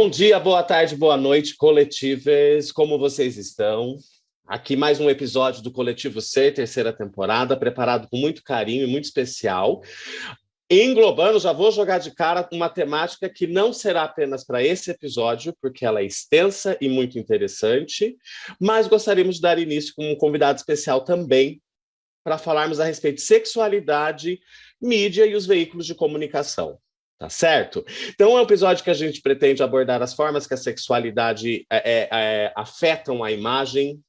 Bom dia, boa tarde, boa noite, coletivas. Como vocês estão? Aqui mais um episódio do Coletivo C, terceira temporada, preparado com muito carinho e muito especial. Englobando, já vou jogar de cara uma temática que não será apenas para esse episódio, porque ela é extensa e muito interessante, mas gostaríamos de dar início com um convidado especial também, para falarmos a respeito de sexualidade, mídia e os veículos de comunicação. Tá certo? Então é um episódio que a gente pretende abordar as formas que a sexualidade afetam a imagem,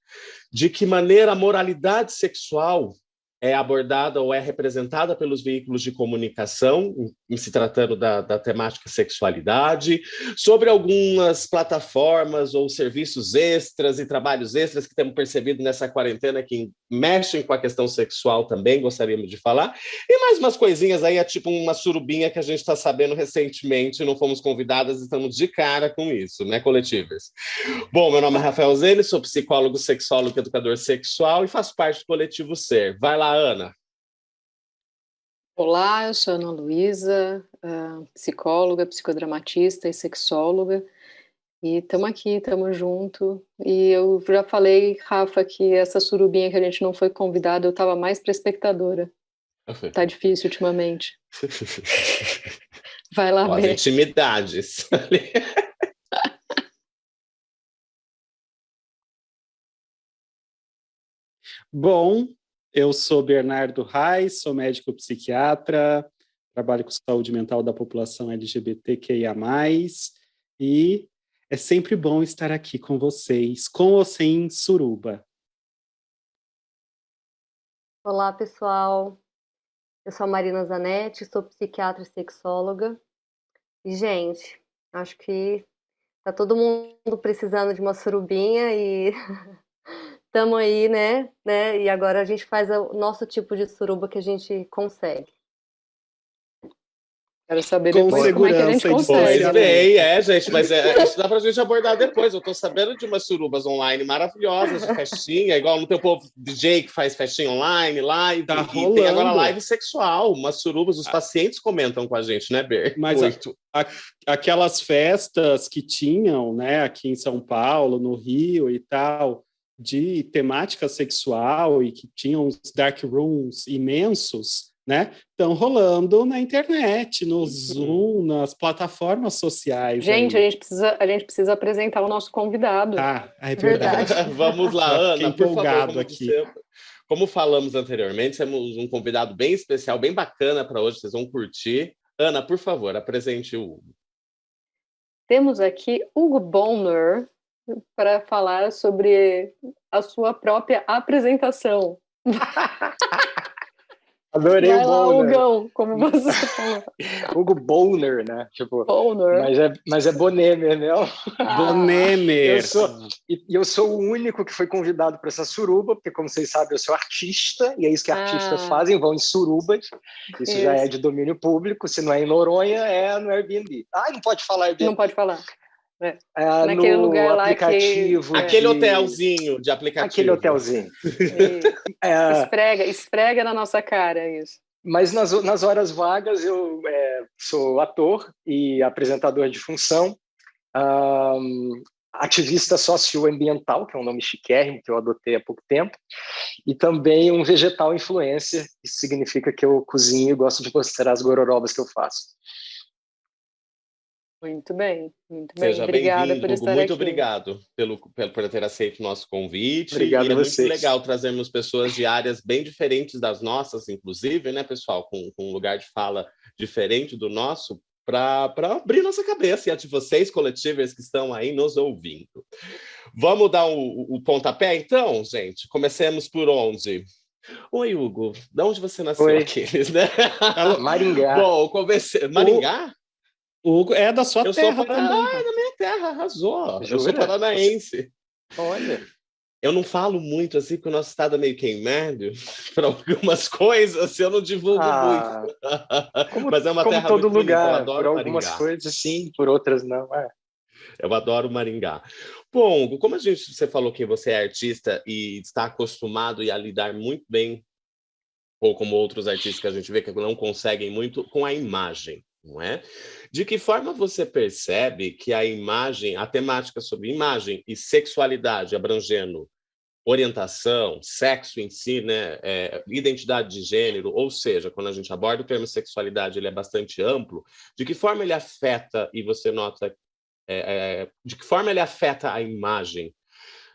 de que maneira a moralidade sexual é abordada ou é representada pelos veículos de comunicação, em se tratando da temática sexualidade, sobre algumas plataformas ou serviços extras e trabalhos extras que temos percebido nessa quarentena que mexem com a questão sexual também, gostaríamos de falar, e mais umas coisinhas aí, é tipo uma surubinha que a gente está sabendo recentemente, não fomos convidadas, estamos de cara com isso, né, coletivas? Bom, meu nome é Rafael Zene, sou psicólogo, sexólogo, educador sexual e faço parte do Coletivo Ser. Vai lá, Ana. Olá, eu sou Ana Luísa, psicóloga, psicodramatista e sexóloga, e estamos aqui, estamos junto. E eu já falei, Rafa, que essa surubinha que a gente não foi convidado, eu estava mais para espectadora. Tá difícil ultimamente. Vai lá, Ó, as intimidades. Bom, eu sou Bernardo Reis, sou médico psiquiatra, trabalho com saúde mental da população LGBTQIA+, e é sempre bom estar aqui com vocês, com ou sem suruba. Olá, pessoal. Eu sou a Marina Zanetti, sou psiquiatra e sexóloga. E, gente, acho que tá todo mundo precisando de uma surubinha e estamos aí, né? E agora a gente faz o nosso tipo de suruba que a gente consegue. Quero saber depois como é que a gente consegue. Pois bem, gente, mas isso dá pra gente abordar depois. Eu tô sabendo de umas surubas online maravilhosas, de festinha, igual no teu povo DJ que faz festinha online lá, e tem agora live sexual, umas surubas, os pacientes comentam com a gente, né, Ber? Mas aquelas festas que tinham, né, aqui em São Paulo, no Rio e tal, de temática sexual e que tinham uns dark rooms imensos, né? Estão rolando na internet, no Zoom, nas plataformas sociais. Gente, a gente precisa apresentar o nosso convidado. Ah, é verdade. Vamos lá, Ana, por favor, aqui. Como falamos anteriormente, temos um convidado bem especial, bem bacana para hoje, vocês vão curtir. Ana, por favor, apresente o Hugo. Temos aqui Hugo Bonner para falar sobre a sua própria apresentação. Adorei Vai o lá, Bonner. Hugão, como você falou. Hugo Bonner, né? Tipo, Bonner. Mas é Bonemer, né? Bonemer. Eu sou o único que foi convidado para essa suruba, porque, como vocês sabem, eu sou artista, e é isso que artistas fazem, vão em surubas. Isso já é de domínio público. Se não é em Noronha, é no Airbnb. Não pode falar Airbnb. Não pode falar. Naquele lugar lá aplicativo aquele hotelzinho de aplicativo. Aquele hotelzinho. Esfrega na nossa cara isso. Mas nas horas vagas eu sou ator e apresentador de função, ativista socioambiental, que é um nome chiquérrimo que eu adotei há pouco tempo, e também um vegetal influencer, isso significa que eu cozinho e gosto de mostrar as gororobas que eu faço. Muito bem. Seja Obrigada por estar muito aqui. Obrigado por ter aceito o nosso convite. Obrigado a vocês. É muito vocês. legal trazermos pessoas de áreas bem diferentes das nossas, inclusive, né, pessoal, com um lugar de fala diferente do nosso, para abrir nossa cabeça e a de vocês, coletivos que estão aí nos ouvindo. Vamos dar o pontapé, então, gente? Comecemos por onde? Oi, Hugo. De onde você nasceu? Oi. Aqueles, né? Maringá. Bom, comecei. Maringá? Hugo é da sua terra também. É da minha terra, arrasou. Jura? Eu sou paranaense. Olha. Eu não falo muito assim, porque o nosso estado é meio queimado para algumas coisas, eu não divulgo muito. Mas é uma terra todo muito lugar, bonita, eu adoro por algumas Maringá. coisas sim, por outras não. Eu adoro Maringá. Bom, Hugo, como você falou que você é artista e está acostumado a lidar muito bem, ou como outros artistas que a gente vê que não conseguem muito, com a imagem, não é? De que forma você percebe que a imagem, a temática sobre imagem e sexualidade, abrangendo orientação, sexo em si, né, identidade de gênero, ou seja, quando a gente aborda o termo sexualidade, ele é bastante amplo, de que forma ele afeta, e você nota, de que forma ele afeta a imagem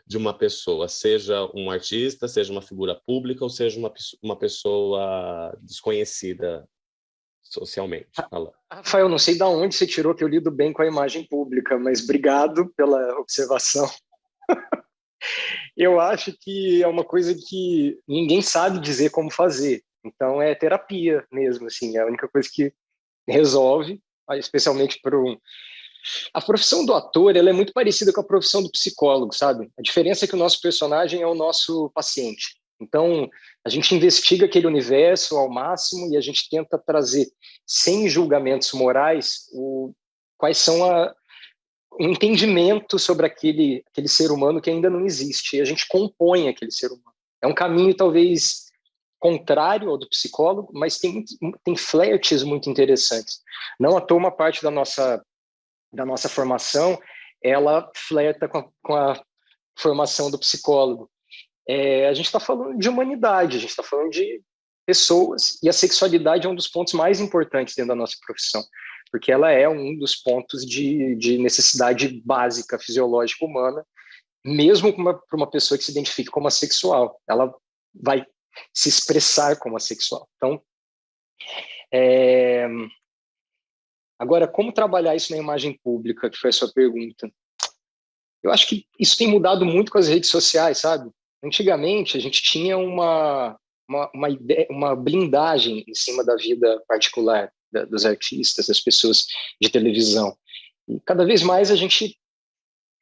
de uma pessoa, seja um artista, seja uma figura pública, ou seja uma pessoa desconhecida socialmente falando. Rafael, não sei de onde você tirou que eu lido bem com a imagem pública, mas obrigado pela observação. Eu acho que é uma coisa que ninguém sabe dizer como fazer. Então é terapia mesmo, assim, é a única coisa que resolve, especialmente para a profissão do ator, ela é muito parecida com a profissão do psicólogo, sabe? A diferença é que o nosso personagem é o nosso paciente. Então, a gente investiga aquele universo ao máximo e a gente tenta trazer, sem julgamentos morais, quais são um entendimento sobre aquele ser humano que ainda não existe. E a gente compõe aquele ser humano. É um caminho, talvez, contrário ao do psicólogo, mas tem flertes muito interessantes. Não à toa, uma parte da nossa formação, ela flerta com a formação do psicólogo. A gente está falando de humanidade, a gente está falando de pessoas, e a sexualidade é um dos pontos mais importantes dentro da nossa profissão, porque ela é um dos pontos de necessidade básica fisiológica humana, mesmo para uma pessoa que se identifique como assexual. Ela vai se expressar como assexual. Então, agora, como trabalhar isso na imagem pública, que foi a sua pergunta? Eu acho que isso tem mudado muito com as redes sociais, sabe? Antigamente, a gente tinha uma blindagem em cima da vida particular dos artistas, das pessoas de televisão. E cada vez mais a gente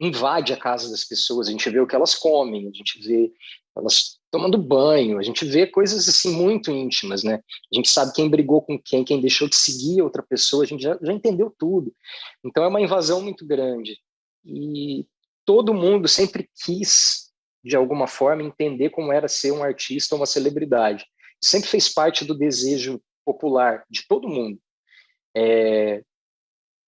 invade a casa das pessoas, a gente vê o que elas comem, a gente vê elas tomando banho, a gente vê coisas assim muito íntimas, né? A gente sabe quem brigou com quem deixou de seguir outra pessoa, a gente já entendeu tudo. Então é uma invasão muito grande. E todo mundo sempre quis, de alguma forma, entender como era ser um artista ou uma celebridade. Sempre fez parte do desejo popular de todo mundo.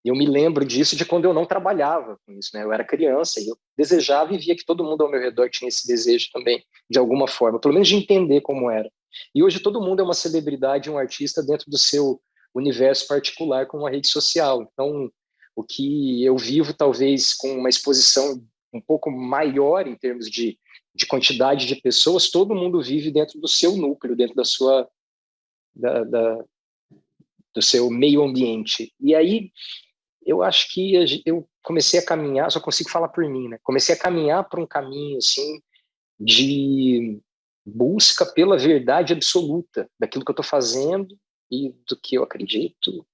Eu me lembro disso de quando eu não trabalhava com isso, né? Eu era criança e eu desejava e via que todo mundo ao meu redor tinha esse desejo também, de alguma forma, pelo menos de entender como era. E hoje todo mundo é uma celebridade, um artista dentro do seu universo particular com uma rede social. Então, o que eu vivo, talvez, com uma exposição um pouco maior em termos de quantidade de pessoas, todo mundo vive dentro do seu núcleo, dentro da sua do seu meio ambiente. E aí eu acho que eu comecei a caminhar, só consigo falar por mim, né? Comecei a caminhar por um caminho assim de busca pela verdade absoluta daquilo que eu estou fazendo e do que eu acredito,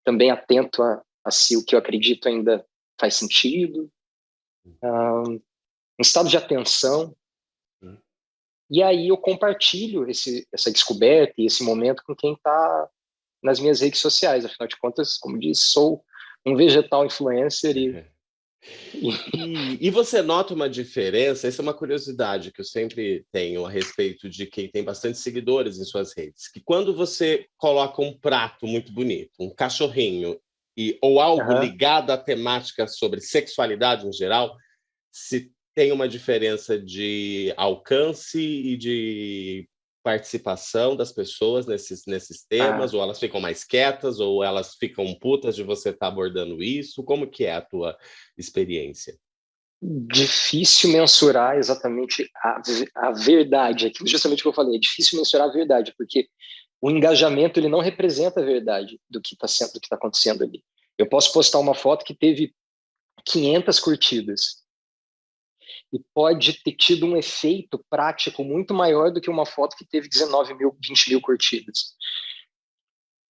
também atento a se o que eu acredito ainda faz sentido, um estado de atenção. E aí eu compartilho essa descoberta e esse momento com quem está nas minhas redes sociais. Afinal de contas, como disse, sou um vegetal influencer E você nota uma diferença? Essa é uma curiosidade que eu sempre tenho a respeito de quem tem bastante seguidores em suas redes, que quando você coloca um prato muito bonito, um cachorrinho, ou algo ligado à temática sobre sexualidade em geral, se tem uma diferença de alcance e de participação das pessoas nesses temas, ou elas ficam mais quietas, ou elas ficam putas de você estar abordando isso? Como que é a tua experiência? Difícil mensurar exatamente a verdade, aquilo justamente que eu falei, é difícil mensurar a verdade, porque o engajamento ele não representa a verdade do que está acontecendo ali. Eu posso postar uma foto que teve 500 curtidas, e pode ter tido um efeito prático muito maior do que uma foto que teve 19 mil, 20 mil curtidas.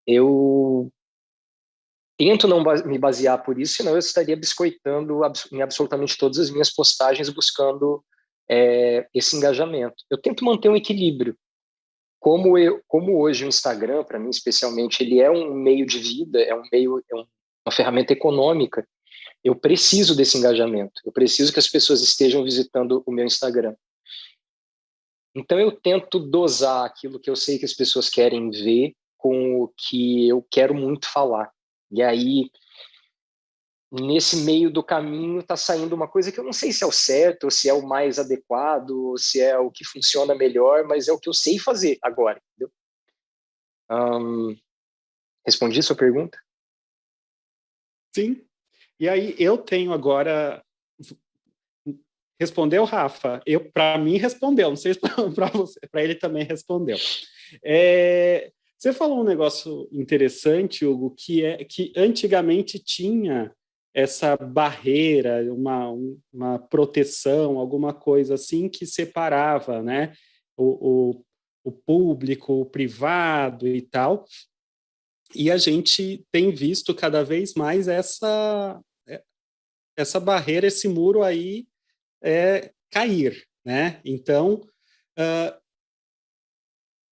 Eu tento não me basear por isso, senão eu estaria biscoitando em absolutamente todas as minhas postagens buscando esse engajamento. Eu tento manter um equilíbrio. Como hoje o Instagram, para mim especialmente, ele é um meio de vida, é uma ferramenta econômica. Eu preciso desse engajamento. Eu preciso que as pessoas estejam visitando o meu Instagram. Então eu tento dosar aquilo que eu sei que as pessoas querem ver com o que eu quero muito falar. E aí, nesse meio do caminho, está saindo uma coisa que eu não sei se é o certo, ou se é o mais adequado, ou se é o que funciona melhor, mas é o que eu sei fazer agora, entendeu? Respondi sua pergunta? Sim. E aí eu tenho agora... Respondeu, Rafa? Para mim, respondeu. Não sei se para você, para ele também respondeu. Você falou um negócio interessante, Hugo, que é que antigamente tinha essa barreira, uma proteção, alguma coisa assim que separava, né, o público, o privado e tal. E a gente tem visto cada vez mais essa barreira, esse muro aí cair, né? Então,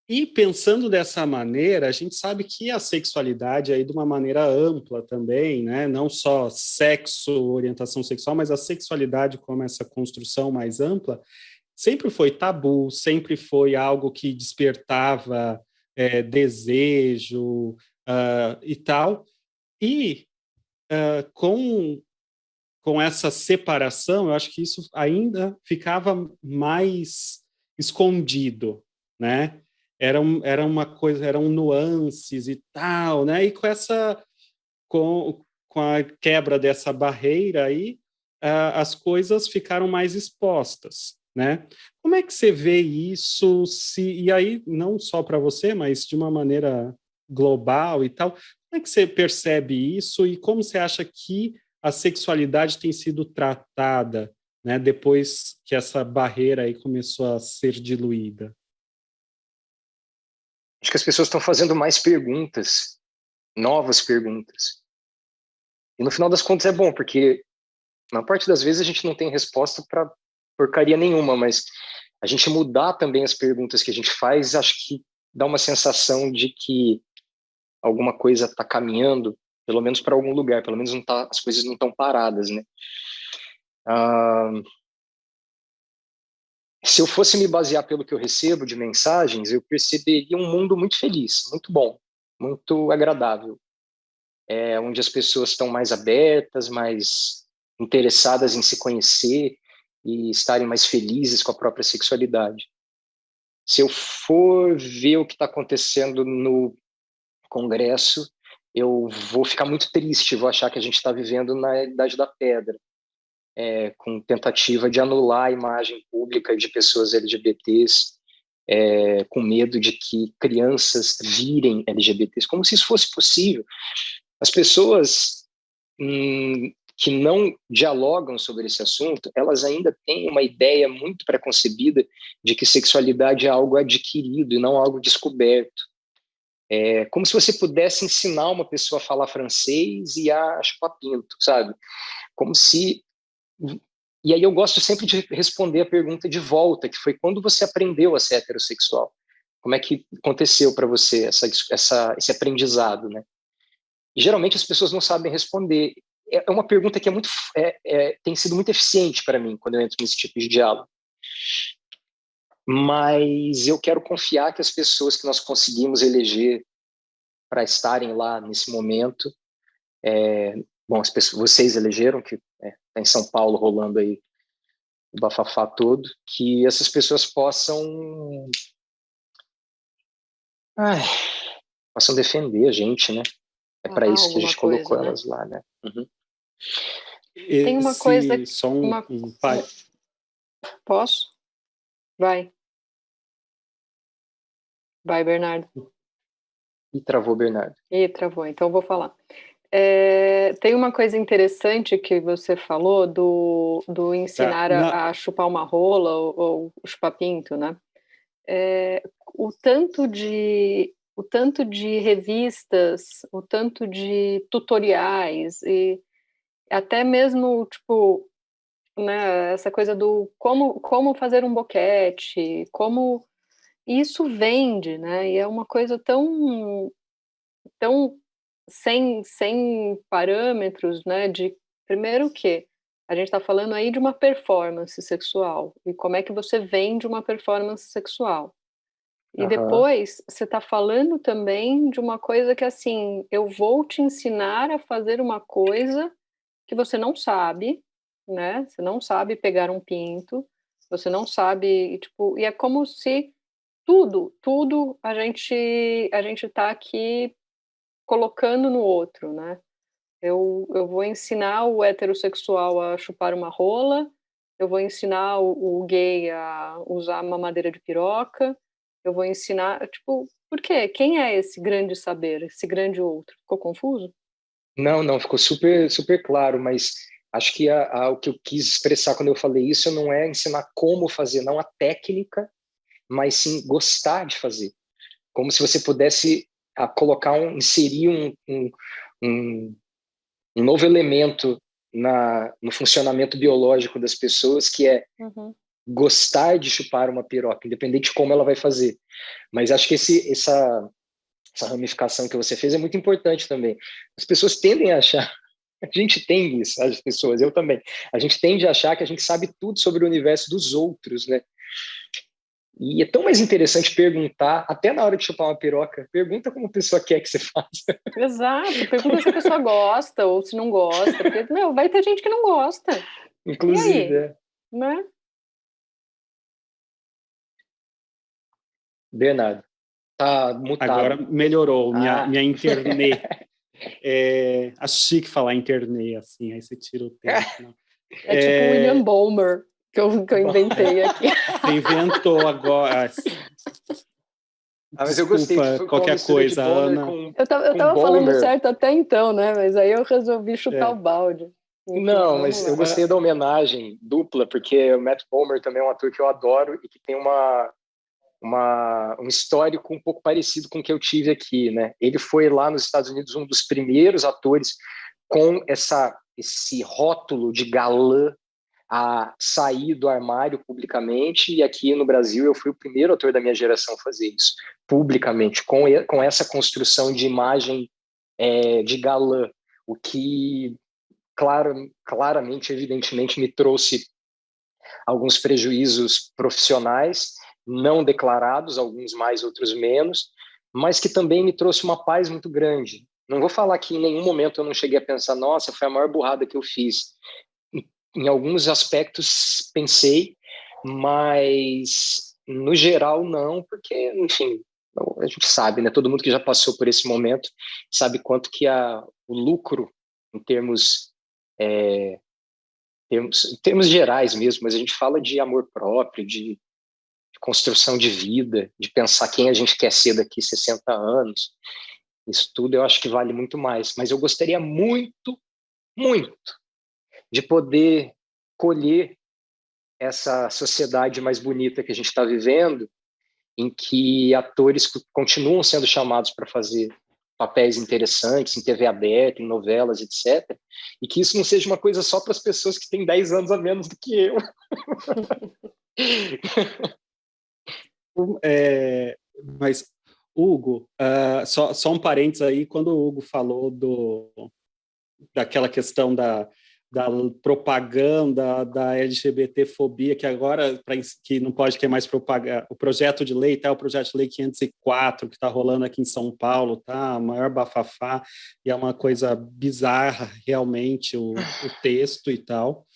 e pensando dessa maneira, a gente sabe que a sexualidade aí de uma maneira ampla também, né? Não só sexo, orientação sexual, mas a sexualidade como essa construção mais ampla, sempre foi tabu, sempre foi algo que despertava desejo e tal. E com essa separação, eu acho que isso ainda ficava mais escondido, né? Era uma coisa, eram nuances e tal, né? E com a quebra dessa barreira aí, as coisas ficaram mais expostas, né? Como é que você vê isso? E aí, não só para você, mas de uma maneira global e tal, como é que você percebe isso e como você acha que a sexualidade tem sido tratada, né, depois que essa barreira aí começou a ser diluída? Acho que as pessoas estão fazendo mais perguntas, novas perguntas. E no final das contas é bom, porque na parte das vezes a gente não tem resposta para porcaria nenhuma, mas a gente mudar também as perguntas que a gente faz, acho que dá uma sensação de que alguma coisa está caminhando, pelo menos para algum lugar, pelo menos não tá, as coisas não estão paradas, né? Se eu fosse me basear pelo que eu recebo de mensagens, eu perceberia um mundo muito feliz, muito bom, muito agradável, onde as pessoas estão mais abertas, mais interessadas em se conhecer e estarem mais felizes com a própria sexualidade. Se eu for ver o que está acontecendo no Congresso, eu vou ficar muito triste, vou achar que a gente está vivendo na Idade da Pedra, com tentativa de anular a imagem pública de pessoas LGBTs, com medo de que crianças virem LGBTs, como se isso fosse possível. As pessoas que não dialogam sobre esse assunto, elas ainda têm uma ideia muito preconcebida de que sexualidade é algo adquirido e não algo descoberto. É como se você pudesse ensinar uma pessoa a falar francês e a chupar pinto, sabe? Como se... E aí eu gosto sempre de responder a pergunta de volta, que foi quando você aprendeu a ser heterossexual? Como é que aconteceu para você esse aprendizado, né? E geralmente as pessoas não sabem responder. É uma pergunta que tem sido muito eficiente para mim quando eu entro nesse tipo de diálogo. Mas eu quero confiar que as pessoas que nós conseguimos eleger para estarem lá nesse momento, bom, as pessoas, vocês elegeram, que está em São Paulo rolando aí o bafafá todo, que essas pessoas possam defender a gente, né? É para isso que a gente colocou elas lá, né? Uhum. Tem uma coisa... Só Posso? Vai, Bernardo. E travou, Bernardo. Travou, então eu vou falar. Tem uma coisa interessante que você falou do ensinar a chupar uma rola ou chupar pinto, né? O tanto de revistas, o tanto de tutoriais e até mesmo, tipo, né, essa coisa do como fazer um boquete, como isso vende, né? E é uma coisa tão sem parâmetros, né? De primeiro que a gente está falando aí de uma performance sexual e como é que você vende uma performance sexual. E depois você está falando também de uma coisa que, assim, eu vou te ensinar a fazer uma coisa que você não sabe, né? Você não sabe pegar um pinto, você não sabe, tipo, e é como se tudo a gente está aqui colocando no outro, né? Eu vou ensinar o heterossexual a chupar uma rola, eu vou ensinar o gay a usar mamadeira de piroca, eu vou ensinar, tipo, por quê? Quem é esse grande saber, esse grande outro? Ficou confuso? Não, ficou super, super claro, mas acho que o que eu quis expressar quando eu falei isso não é ensinar como fazer, não a técnica, mas sim gostar de fazer. Como se você pudesse inserir um, um novo elemento no funcionamento biológico das pessoas, que é gostar de chupar uma piroca, independente de como ela vai fazer. Mas acho que essa ramificação que você fez é muito importante também. As pessoas tendem a achar, a gente tem isso, as pessoas, eu também, a gente tende a achar que a gente sabe tudo sobre o universo dos outros, né? E é tão mais interessante perguntar, até na hora de chupar uma piroca, pergunta como a pessoa quer que você faça. Exato, pergunta se a pessoa gosta ou se não gosta, porque, meu, vai ter gente que não gosta. Inclusive, e aí? Né? Bernardo, tá mutado. Agora melhorou minha internet. Acho chique falar internet, assim, aí você tira o tempo. Né? É tipo o William Balmer, que eu inventei aqui. Você inventou agora. Mas eu gostei. Qualquer coisa, Ana. Eu tava falando certo até então, né? Mas aí eu resolvi chutar o balde. Enfim, não, mas eu gostei da homenagem dupla, porque o Matt Bomer também é um ator que eu adoro e que tem um histórico um pouco parecido com o que eu tive aqui, né? Ele foi lá nos Estados Unidos um dos primeiros atores com esse rótulo de galã a sair do armário publicamente, e aqui no Brasil eu fui o primeiro ator da minha geração a fazer isso publicamente, com essa construção de imagem de galã, o que claramente, evidentemente, me trouxe alguns prejuízos profissionais não declarados, alguns mais, outros menos, mas que também me trouxe uma paz muito grande. Não vou falar que em nenhum momento eu não cheguei a pensar, nossa, foi a maior burrada que eu fiz. Em alguns aspectos pensei, mas no geral não, porque, enfim, a gente sabe, né? Todo mundo que já passou por esse momento sabe quanto que o lucro, em termos gerais mesmo, mas a gente fala de amor próprio, de construção de vida, de pensar quem a gente quer ser daqui 60 anos. Isso tudo eu acho que vale muito mais. Mas eu gostaria muito, muito de poder colher essa sociedade mais bonita que a gente está vivendo, em que atores continuam sendo chamados para fazer papéis interessantes em TV aberta, em novelas, etc. E que isso não seja uma coisa só para as pessoas que têm 10 anos a menos do que eu. Mas, Hugo, só um parênteses aí, quando o Hugo falou daquela questão da propaganda da LGBT-fobia, que agora que não pode ter mais propaganda, o projeto de lei, o projeto de lei 504, que está rolando aqui em São Paulo, tá? A maior bafafá, e é uma coisa bizarra, realmente, o texto e tal.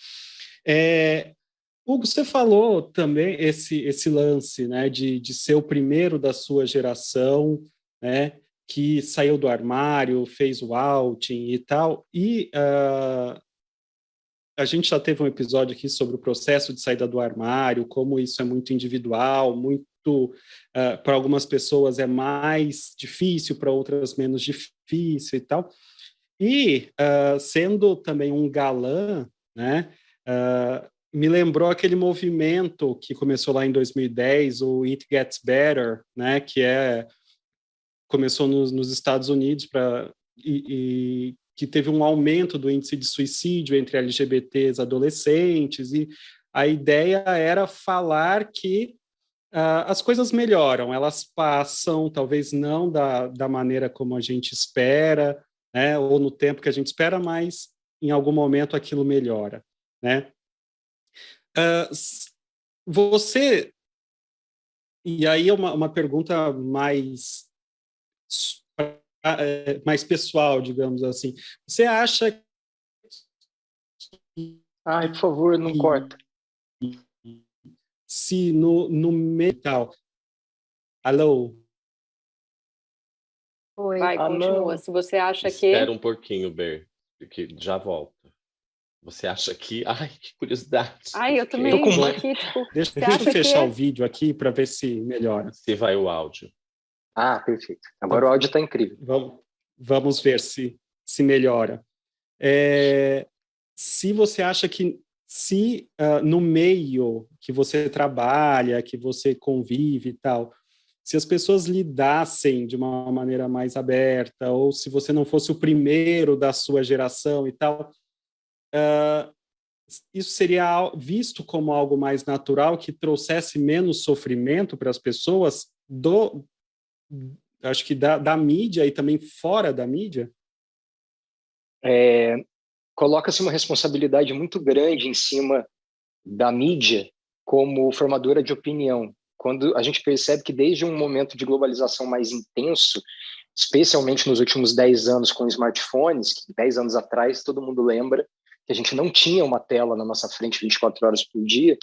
Hugo, você falou também esse lance, né, de ser o primeiro da sua geração, né, que saiu do armário, fez o outing e tal, e a gente já teve um episódio aqui sobre o processo de saída do armário, como isso é muito individual, para algumas pessoas é mais difícil, para outras menos difícil e tal. E sendo também um galã, né, me lembrou aquele movimento que começou lá em 2010, o It Gets Better, né, que começou nos Estados Unidos e que teve um aumento do índice de suicídio entre LGBTs adolescentes, e a ideia era falar que as coisas melhoram, elas passam, talvez não da maneira como a gente espera, né, ou no tempo que a gente espera, mas em algum momento aquilo melhora, né? Você E aí uma pergunta mais pessoal, digamos assim. Você acha que Ai, por favor, não corta. se no metal... Alô? Oi. Vai, continua. Não. Se você acha que... Espera um pouquinho, Ber, que já volta. Você acha que... Ai, que curiosidade. Ai, eu também com tô mais. aqui, tipo, Deixa você eu acha fechar que... o vídeo aqui para ver se melhora. Se vai o áudio. Ah, perfeito. Agora o áudio está incrível. Vamos ver se melhora. Se você acha que no meio que você trabalha, que você convive e tal, se as pessoas lidassem de uma maneira mais aberta, ou se você não fosse o primeiro da sua geração e tal, isso seria visto como algo mais natural, que trouxesse menos sofrimento para as pessoas, acho que da mídia e também fora da mídia? Coloca-se uma responsabilidade muito grande em cima da mídia como formadora de opinião. Quando a gente percebe que desde um momento de globalização mais intenso, especialmente nos últimos 10 anos com smartphones, que 10 anos atrás todo mundo lembra que a gente não tinha uma tela na nossa frente 24 horas por dia,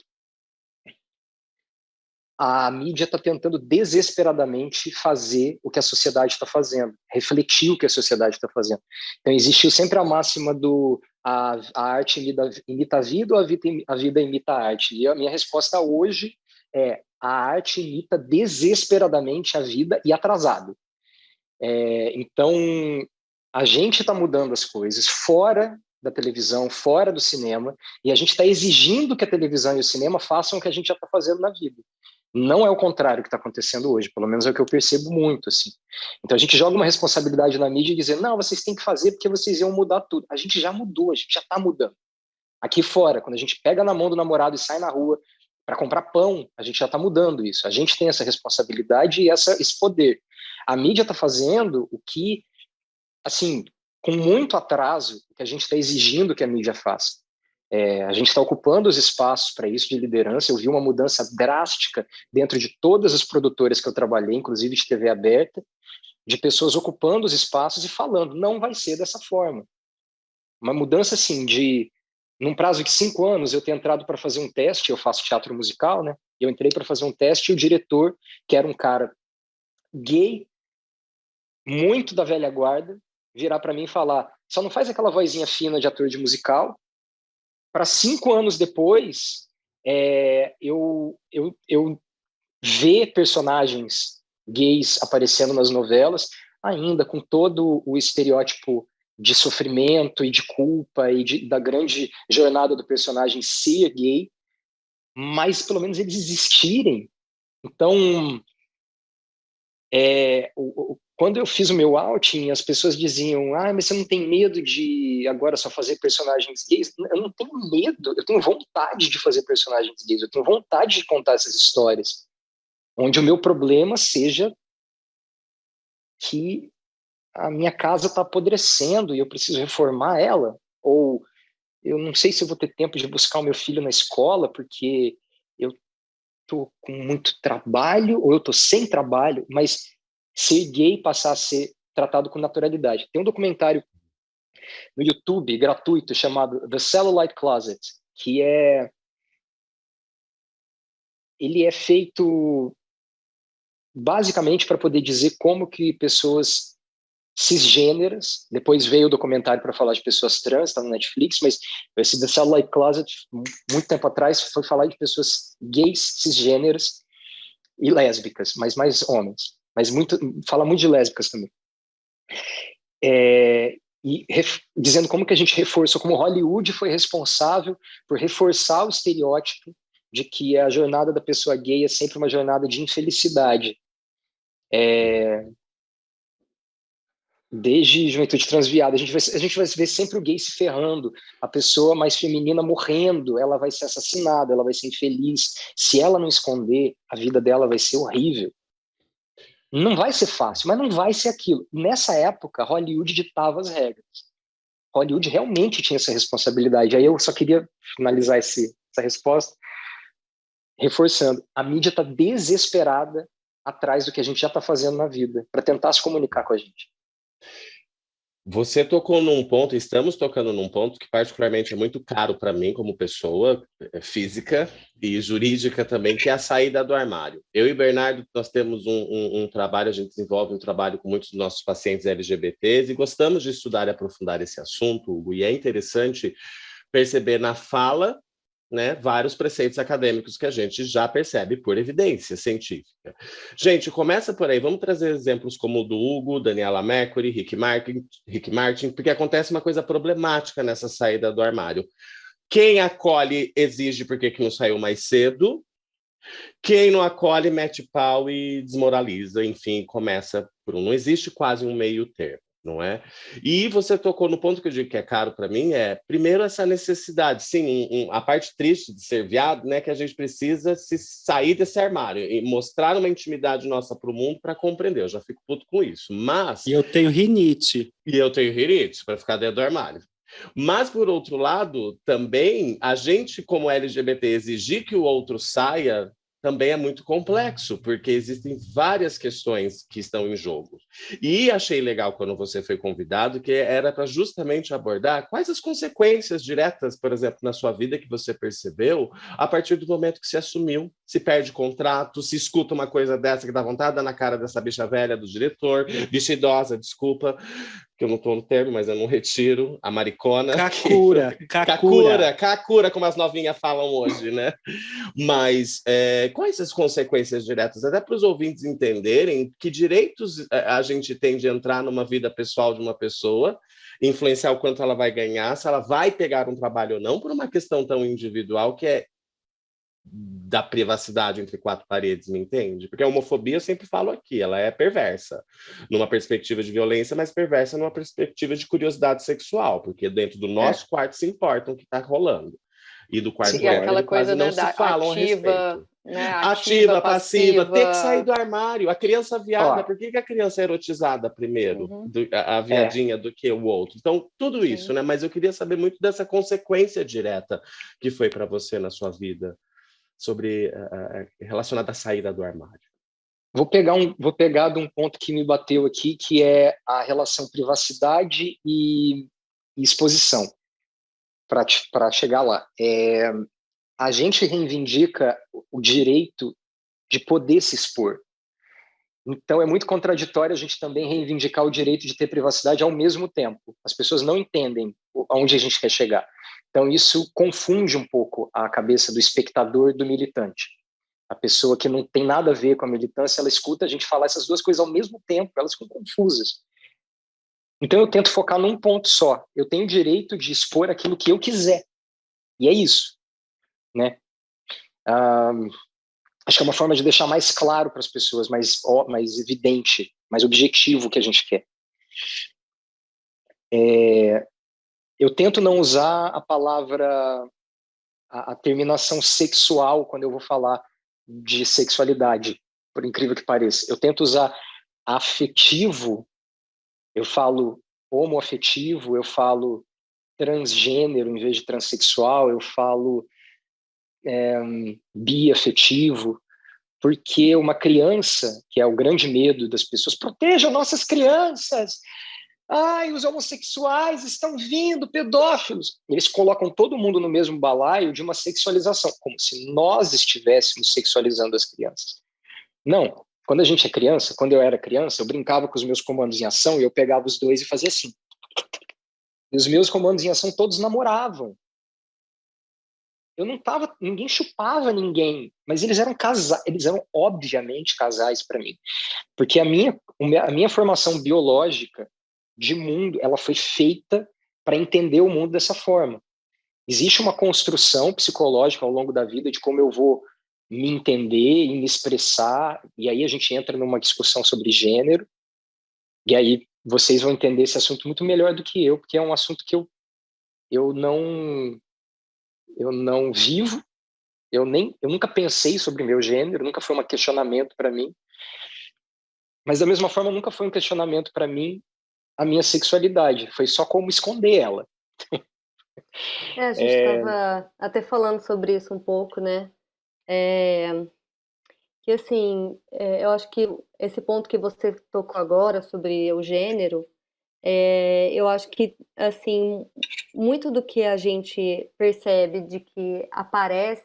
a mídia está tentando desesperadamente fazer o que a sociedade está fazendo, refletir o que a sociedade está fazendo. Então, existiu sempre a máxima do a arte imita a vida ou a vida imita a arte? E a minha resposta hoje é a arte imita desesperadamente a vida e atrasado. Então, a gente está mudando as coisas fora da televisão, fora do cinema, e a gente está exigindo que a televisão e o cinema façam o que a gente já está fazendo na vida. Não é o contrário que está acontecendo hoje, pelo menos é o que eu percebo muito, assim. Então a gente joga uma responsabilidade na mídia e dizer, não, vocês têm que fazer porque vocês iam mudar tudo. A gente já mudou, a gente já está mudando. Aqui fora, quando a gente pega na mão do namorado e sai na rua para comprar pão, a gente já está mudando isso. A gente tem essa responsabilidade e esse poder. A mídia está fazendo o que, assim, com muito atraso, o que a gente está exigindo que a mídia faça. A gente está ocupando os espaços para isso de liderança. Eu vi uma mudança drástica dentro de todas as produtoras que eu trabalhei, inclusive de TV aberta, de pessoas ocupando os espaços e falando, não vai ser dessa forma. Uma mudança, assim, num prazo de 5 anos, eu ter entrado para fazer um teste, eu faço teatro musical, né? Eu entrei para fazer um teste e o diretor, que era um cara gay, muito da velha guarda, virar para mim e falar, só não faz aquela vozinha fina de ator de musical. Para 5 anos depois, eu ver personagens gays aparecendo nas novelas, ainda com todo o estereótipo de sofrimento e de culpa e da grande jornada do personagem ser gay, mas pelo menos eles existirem. Então, quando eu fiz o meu outing, as pessoas diziam, mas você não tem medo de agora só fazer personagens gays? Eu não tenho medo, eu tenho vontade de fazer personagens gays, eu tenho vontade de contar essas histórias, onde o meu problema seja que a minha casa está apodrecendo e eu preciso reformar ela, ou eu não sei se eu vou ter tempo de buscar o meu filho na escola porque eu estou com muito trabalho, ou eu estou sem trabalho, mas ser gay passar a ser tratado com naturalidade. Tem um documentário no YouTube gratuito chamado The Cellulite Closet, que ele é feito basicamente para poder dizer como que pessoas cisgêneras, depois veio o documentário para falar de pessoas trans, está no Netflix, mas esse The Cellulite Closet, muito tempo atrás, foi falar de pessoas gays, cisgêneras e lésbicas, mas mais homens. Mas fala muito de lésbicas também. Dizendo como que a gente reforçou, como Hollywood foi responsável por reforçar o estereótipo de que a jornada da pessoa gay é sempre uma jornada de infelicidade. Desde juventude transviada, a gente vai ver sempre o gay se ferrando, a pessoa mais feminina morrendo, ela vai ser assassinada, ela vai ser infeliz. Se ela não esconder, a vida dela vai ser horrível. Não vai ser fácil, mas não vai ser aquilo. Nessa época, Hollywood ditava as regras. Hollywood realmente tinha essa responsabilidade. Aí eu só queria finalizar essa resposta reforçando, a mídia está desesperada atrás do que a gente já está fazendo na vida, para tentar se comunicar com a gente. Você tocou num ponto, estamos tocando num ponto que particularmente é muito caro para mim como pessoa física e jurídica também, que é a saída do armário. Eu e Bernardo, nós temos um trabalho, a gente desenvolve um trabalho com muitos dos nossos pacientes LGBTs e gostamos de estudar e aprofundar esse assunto, Hugo, e é interessante perceber na fala, né, vários preceitos acadêmicos que a gente já percebe por evidência científica. Gente, começa por aí, vamos trazer exemplos como o do Hugo, Daniela Mercury, Rick Martin, porque acontece uma coisa problemática nessa saída do armário. Quem acolhe exige porque que não saiu mais cedo, quem não acolhe mete pau e desmoraliza, enfim, começa por um. Não existe quase um meio termo. Não é? E você tocou no ponto que eu digo que é caro para mim, primeiro essa necessidade, sim, a parte triste de ser viado, né, que a gente precisa se sair desse armário e mostrar uma intimidade nossa para o mundo para compreender, eu já fico puto com isso, mas... E eu tenho rinite. E eu tenho rinite, para ficar dentro do armário. Mas, por outro lado, também, a gente, como LGBT, exigir que o outro saia também é muito complexo, porque existem várias questões que estão em jogo. E achei legal quando você foi convidado, que era para justamente abordar quais as consequências diretas, por exemplo, na sua vida que você percebeu a partir do momento que se assumiu, se perde contrato, se escuta uma coisa dessa que dá vontade na cara dessa bicha velha do diretor, bicha idosa, desculpa, que eu não estou no termo, mas eu não retiro, a maricona. Kakura, como as novinhas falam hoje, né? Mas quais as consequências diretas? Até para os ouvintes entenderem que direitos a gente tem de entrar numa vida pessoal de uma pessoa, influenciar o quanto ela vai ganhar, se ela vai pegar um trabalho ou não, por uma questão tão individual que é da privacidade entre quatro paredes, me entende? Porque a homofobia, eu sempre falo aqui, ela é perversa, numa perspectiva de violência, mas perversa numa perspectiva de curiosidade sexual, porque dentro do nosso quarto se importa o que está rolando. E do quarto fora, aquela coisa, não né, se falam ativa, a respeito. Né, ativa, passiva, tem que sair do armário. A criança viada, por que a criança é erotizada primeiro, a viadinha, do que o outro? Então, tudo isso, né? Mas eu queria saber muito dessa consequência direta que foi para você na sua vida, sobre relacionada à saída do armário. Vou pegar de um ponto que me bateu aqui, que é a relação privacidade e exposição, para chegar lá. A gente reivindica o direito de poder se expor. Então, é muito contraditório a gente também reivindicar o direito de ter privacidade ao mesmo tempo. As pessoas não entendem aonde a gente quer chegar. Então, isso confunde um pouco a cabeça do espectador e do militante. A pessoa que não tem nada a ver com a militância, ela escuta a gente falar essas duas coisas ao mesmo tempo, elas ficam confusas. Então, eu tento focar num ponto só. Eu tenho o direito de expor aquilo que eu quiser. E é isso, né? Acho que é uma forma de deixar mais claro para as pessoas, mais evidente, mais objetivo o que a gente quer. Eu tento não usar a palavra, a terminação sexual quando eu vou falar de sexualidade, por incrível que pareça. Eu tento usar afetivo, eu falo homoafetivo, eu falo transgênero em vez de transexual, eu falo biafetivo, porque uma criança, que é o grande medo das pessoas, protejam nossas crianças, os homossexuais estão vindo, pedófilos. Eles colocam todo mundo no mesmo balaio de uma sexualização, como se nós estivéssemos sexualizando as crianças. Não, quando a gente é criança, quando eu era criança, eu brincava com os meus comandos em ação e eu pegava os dois e fazia assim. E os meus comandos em ação todos namoravam. Ninguém chupava ninguém, mas eles eram obviamente casais para mim, porque a minha formação biológica de mundo, ela foi feita para entender o mundo dessa forma. Existe uma construção psicológica ao longo da vida de como eu vou me entender e me expressar, e aí a gente entra numa discussão sobre gênero, e aí vocês vão entender esse assunto muito melhor do que eu, porque é um assunto que eu não vivo, eu nunca pensei sobre meu gênero, nunca foi um questionamento para mim, mas da mesma forma nunca foi um questionamento para mim a minha sexualidade, foi só como esconder ela. A gente estava até falando sobre isso um pouco, né? que assim, eu acho que esse ponto que você tocou agora sobre o gênero, eu acho que, assim, muito do que a gente percebe de que aparece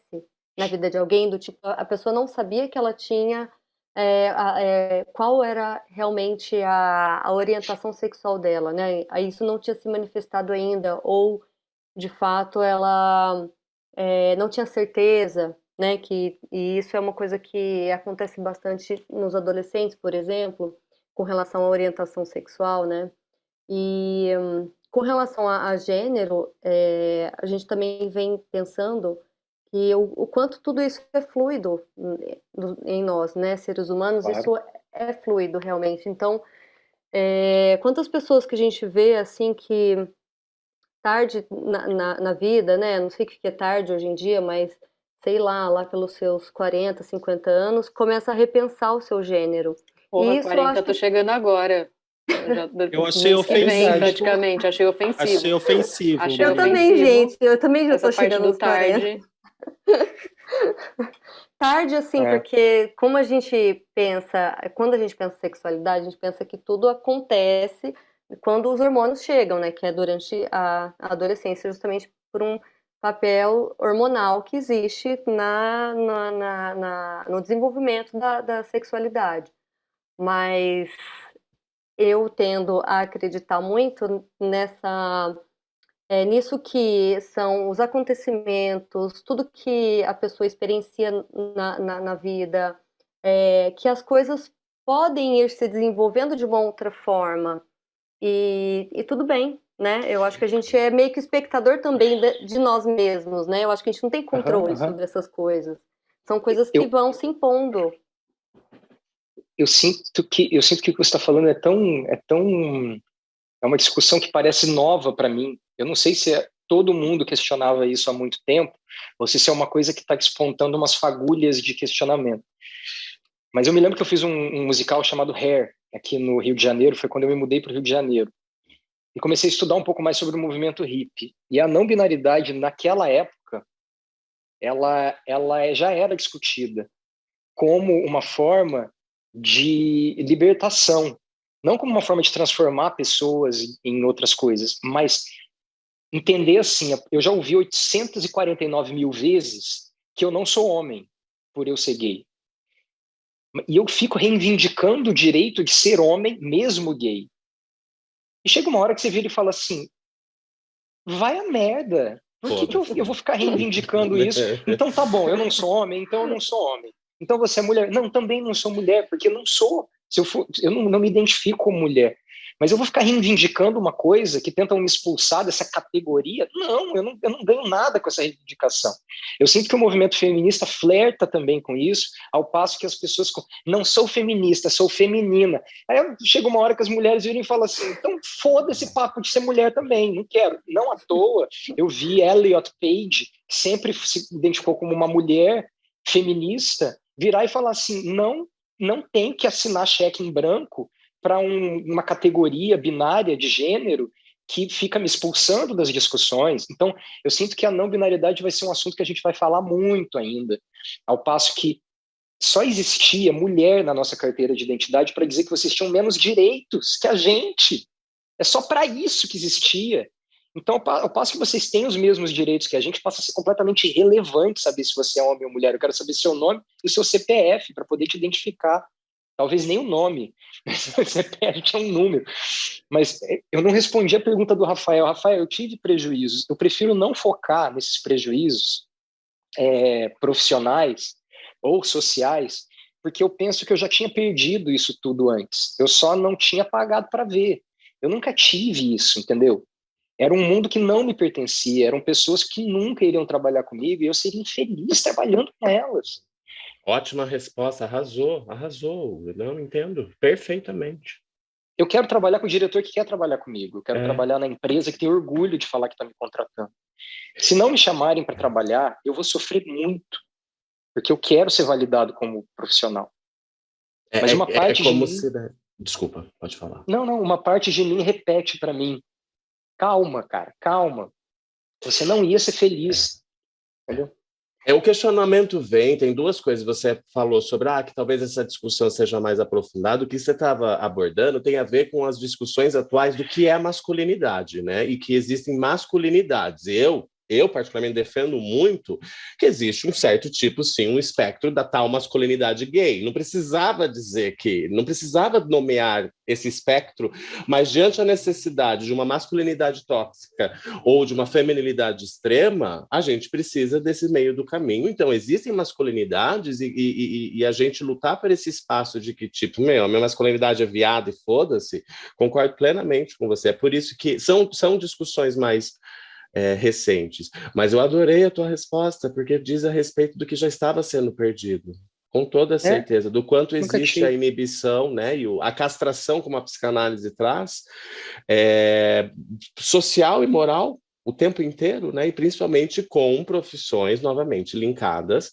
na vida de alguém, do tipo, a pessoa não sabia que ela tinha, qual era realmente a orientação sexual dela, né? Aí isso não tinha se manifestado ainda, ou de fato ela não tinha certeza, né? E isso é uma coisa que acontece bastante nos adolescentes, por exemplo, com relação à orientação sexual, né? E com relação a gênero, a gente também vem pensando que o quanto tudo isso é fluido em nós, né, seres humanos, Claro. isso é fluido realmente. Então, quantas pessoas que a gente vê assim que tarde na vida, né, não sei o que é tarde hoje em dia, mas sei lá pelos seus 40, 50 anos, começa a repensar o seu gênero. Porra, E isso eu 40, acho tô que chegando agora. Eu achei Mês que vem, ofensivo. praticamente. Achei ofensivo. Achei ofensivo, Achei eu Marina. também, ofensivo. gente, eu também já tô Essa parte chegando do aos 40. tarde. Tarde, assim, É. porque como a gente pensa, quando a gente pensa em sexualidade, a gente pensa que tudo acontece quando os hormônios chegam, né? Que é durante a adolescência, justamente por um papel hormonal que existe no desenvolvimento da sexualidade. Mas eu tendo a acreditar muito nisso que são os acontecimentos, tudo que a pessoa experiencia na vida, que as coisas podem ir se desenvolvendo de uma outra forma, e tudo bem, né? Eu acho que a gente é meio que espectador também de nós mesmos, né? Eu acho que a gente não tem Aham, controle aham. sobre essas coisas. São coisas que Eu, vão se impondo. eu sinto que o que você está falando é uma discussão que parece nova para mim. Eu não sei se todo mundo questionava isso há muito tempo, ou se isso é uma coisa que está despontando umas fagulhas de questionamento. Mas eu me lembro que eu fiz um musical chamado Hair, aqui no Rio de Janeiro, foi quando eu me mudei para o Rio de Janeiro. E comecei a estudar um pouco mais sobre o movimento hippie. E a não binaridade, naquela época, ela já era discutida como uma forma de libertação, não como uma forma de transformar pessoas em outras coisas, mas entender assim, eu já ouvi 849 mil vezes que eu não sou homem por eu ser gay. E eu fico reivindicando o direito de ser homem mesmo gay. E chega uma hora que você vira e fala assim, vai a merda. Por que eu vou ficar reivindicando isso? Então tá bom, eu não sou homem, então eu não sou homem. Então você é mulher. Não, também não sou mulher, porque eu não sou. Eu não me identifico como mulher. Mas eu vou ficar reivindicando uma coisa que tentam me expulsar dessa categoria? Não, eu não ganho nada com essa reivindicação. Eu sinto que o movimento feminista flerta também com isso, ao passo que as pessoas não sou feminista, sou feminina. Aí chega uma hora que as mulheres viram e falam assim, então foda esse papo de ser mulher também, não quero. Não à toa, eu vi Elliot Page, que sempre se identificou como uma mulher feminista, virar e falar assim, não tem que assinar cheque em branco para uma categoria binária de gênero que fica me expulsando das discussões. Então, eu sinto que a não binariedade vai ser um assunto que a gente vai falar muito ainda, ao passo que só existia mulher na nossa carteira de identidade para dizer que vocês tinham menos direitos que a gente. É só para isso que existia. Então, ao passo que vocês têm os mesmos direitos que a gente, passa a ser completamente irrelevante saber se você é homem ou mulher. Eu quero saber seu nome e o seu CPF para poder te identificar. Talvez nem o nome, mas o CPF é um número. Mas eu não respondi a pergunta do Rafael. Rafael, eu tive prejuízos. Eu prefiro não focar nesses prejuízos profissionais ou sociais, porque eu penso que eu já tinha perdido isso tudo antes. Eu só não tinha pagado para ver. Eu nunca tive isso, entendeu? Era um mundo que não me pertencia, eram pessoas que nunca iriam trabalhar comigo e eu seria infeliz trabalhando com elas. Ótima resposta, arrasou. Eu não entendo perfeitamente. Eu quero trabalhar com o diretor que quer trabalhar comigo, eu quero trabalhar na empresa que tem orgulho de falar que está me contratando. Se não me chamarem para trabalhar, eu vou sofrer muito, porque eu quero ser validado como profissional. Mas uma parte como de mim... se... Desculpa, pode falar. Não, uma parte de mim repete para mim, calma, cara, calma. Você não ia ser feliz, entendeu? O questionamento tem duas coisas. Você falou sobre que talvez essa discussão seja mais aprofundada. O que você estava abordando tem a ver com as discussões atuais do que é masculinidade, né? E que existem masculinidades. Eu particularmente defendo muito que existe um certo tipo, sim, um espectro da tal masculinidade gay. Não precisava não precisava nomear esse espectro, mas diante da necessidade de uma masculinidade tóxica ou de uma feminilidade extrema, a gente precisa desse meio do caminho. Então, existem masculinidades e a gente lutar por esse espaço de que, tipo, a minha masculinidade é viada e foda-se, concordo plenamente com você. É por isso que são discussões mais recentes. Mas eu adorei a tua resposta, porque diz a respeito do que já estava sendo perdido. Com toda a certeza, do quanto existe a inibição, né, e a castração, como a psicanálise traz, social e moral, o tempo inteiro, né, e principalmente com profissões, novamente, linkadas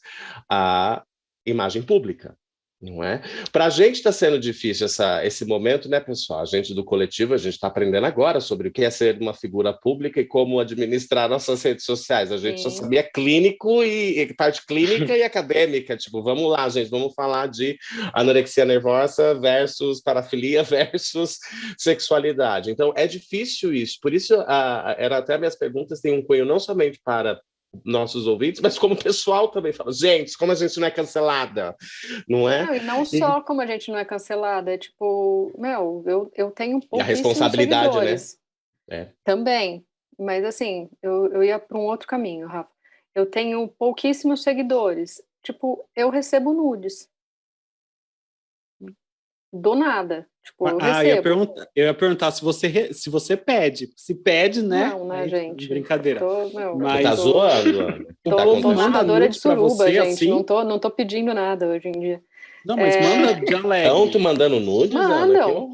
à imagem pública. Não é? Para a gente está sendo difícil esse momento, né, pessoal? A gente do coletivo, a gente está aprendendo agora sobre o que é ser uma figura pública e como administrar nossas redes sociais. A gente só sabia clínico e parte clínica e acadêmica. Tipo, vamos lá, gente, vamos falar de anorexia nervosa versus parafilia versus sexualidade. Então, é difícil isso. Por isso, era até minhas perguntas têm um cunho não somente para nossos ouvintes, mas como o pessoal também fala, gente, como a gente não é cancelada, não é? Não, e não só como a gente não é cancelada, é tipo, eu tenho pouquíssimos e a responsabilidade, seguidores. Né? Também, mas assim, eu ia para um outro caminho, Rafa. Eu tenho pouquíssimos seguidores. Tipo, eu recebo nudes. Do nada. Tipo, eu recebo. Eu ia perguntar se você pede. Se pede, né? Não, né, gente? Brincadeira. Mas tá zoando. Tô narradora de suruba, você, gente. assim? Não tô pedindo nada hoje em dia. Não, mas manda de alegre. Estão te mandando nudes, mandam.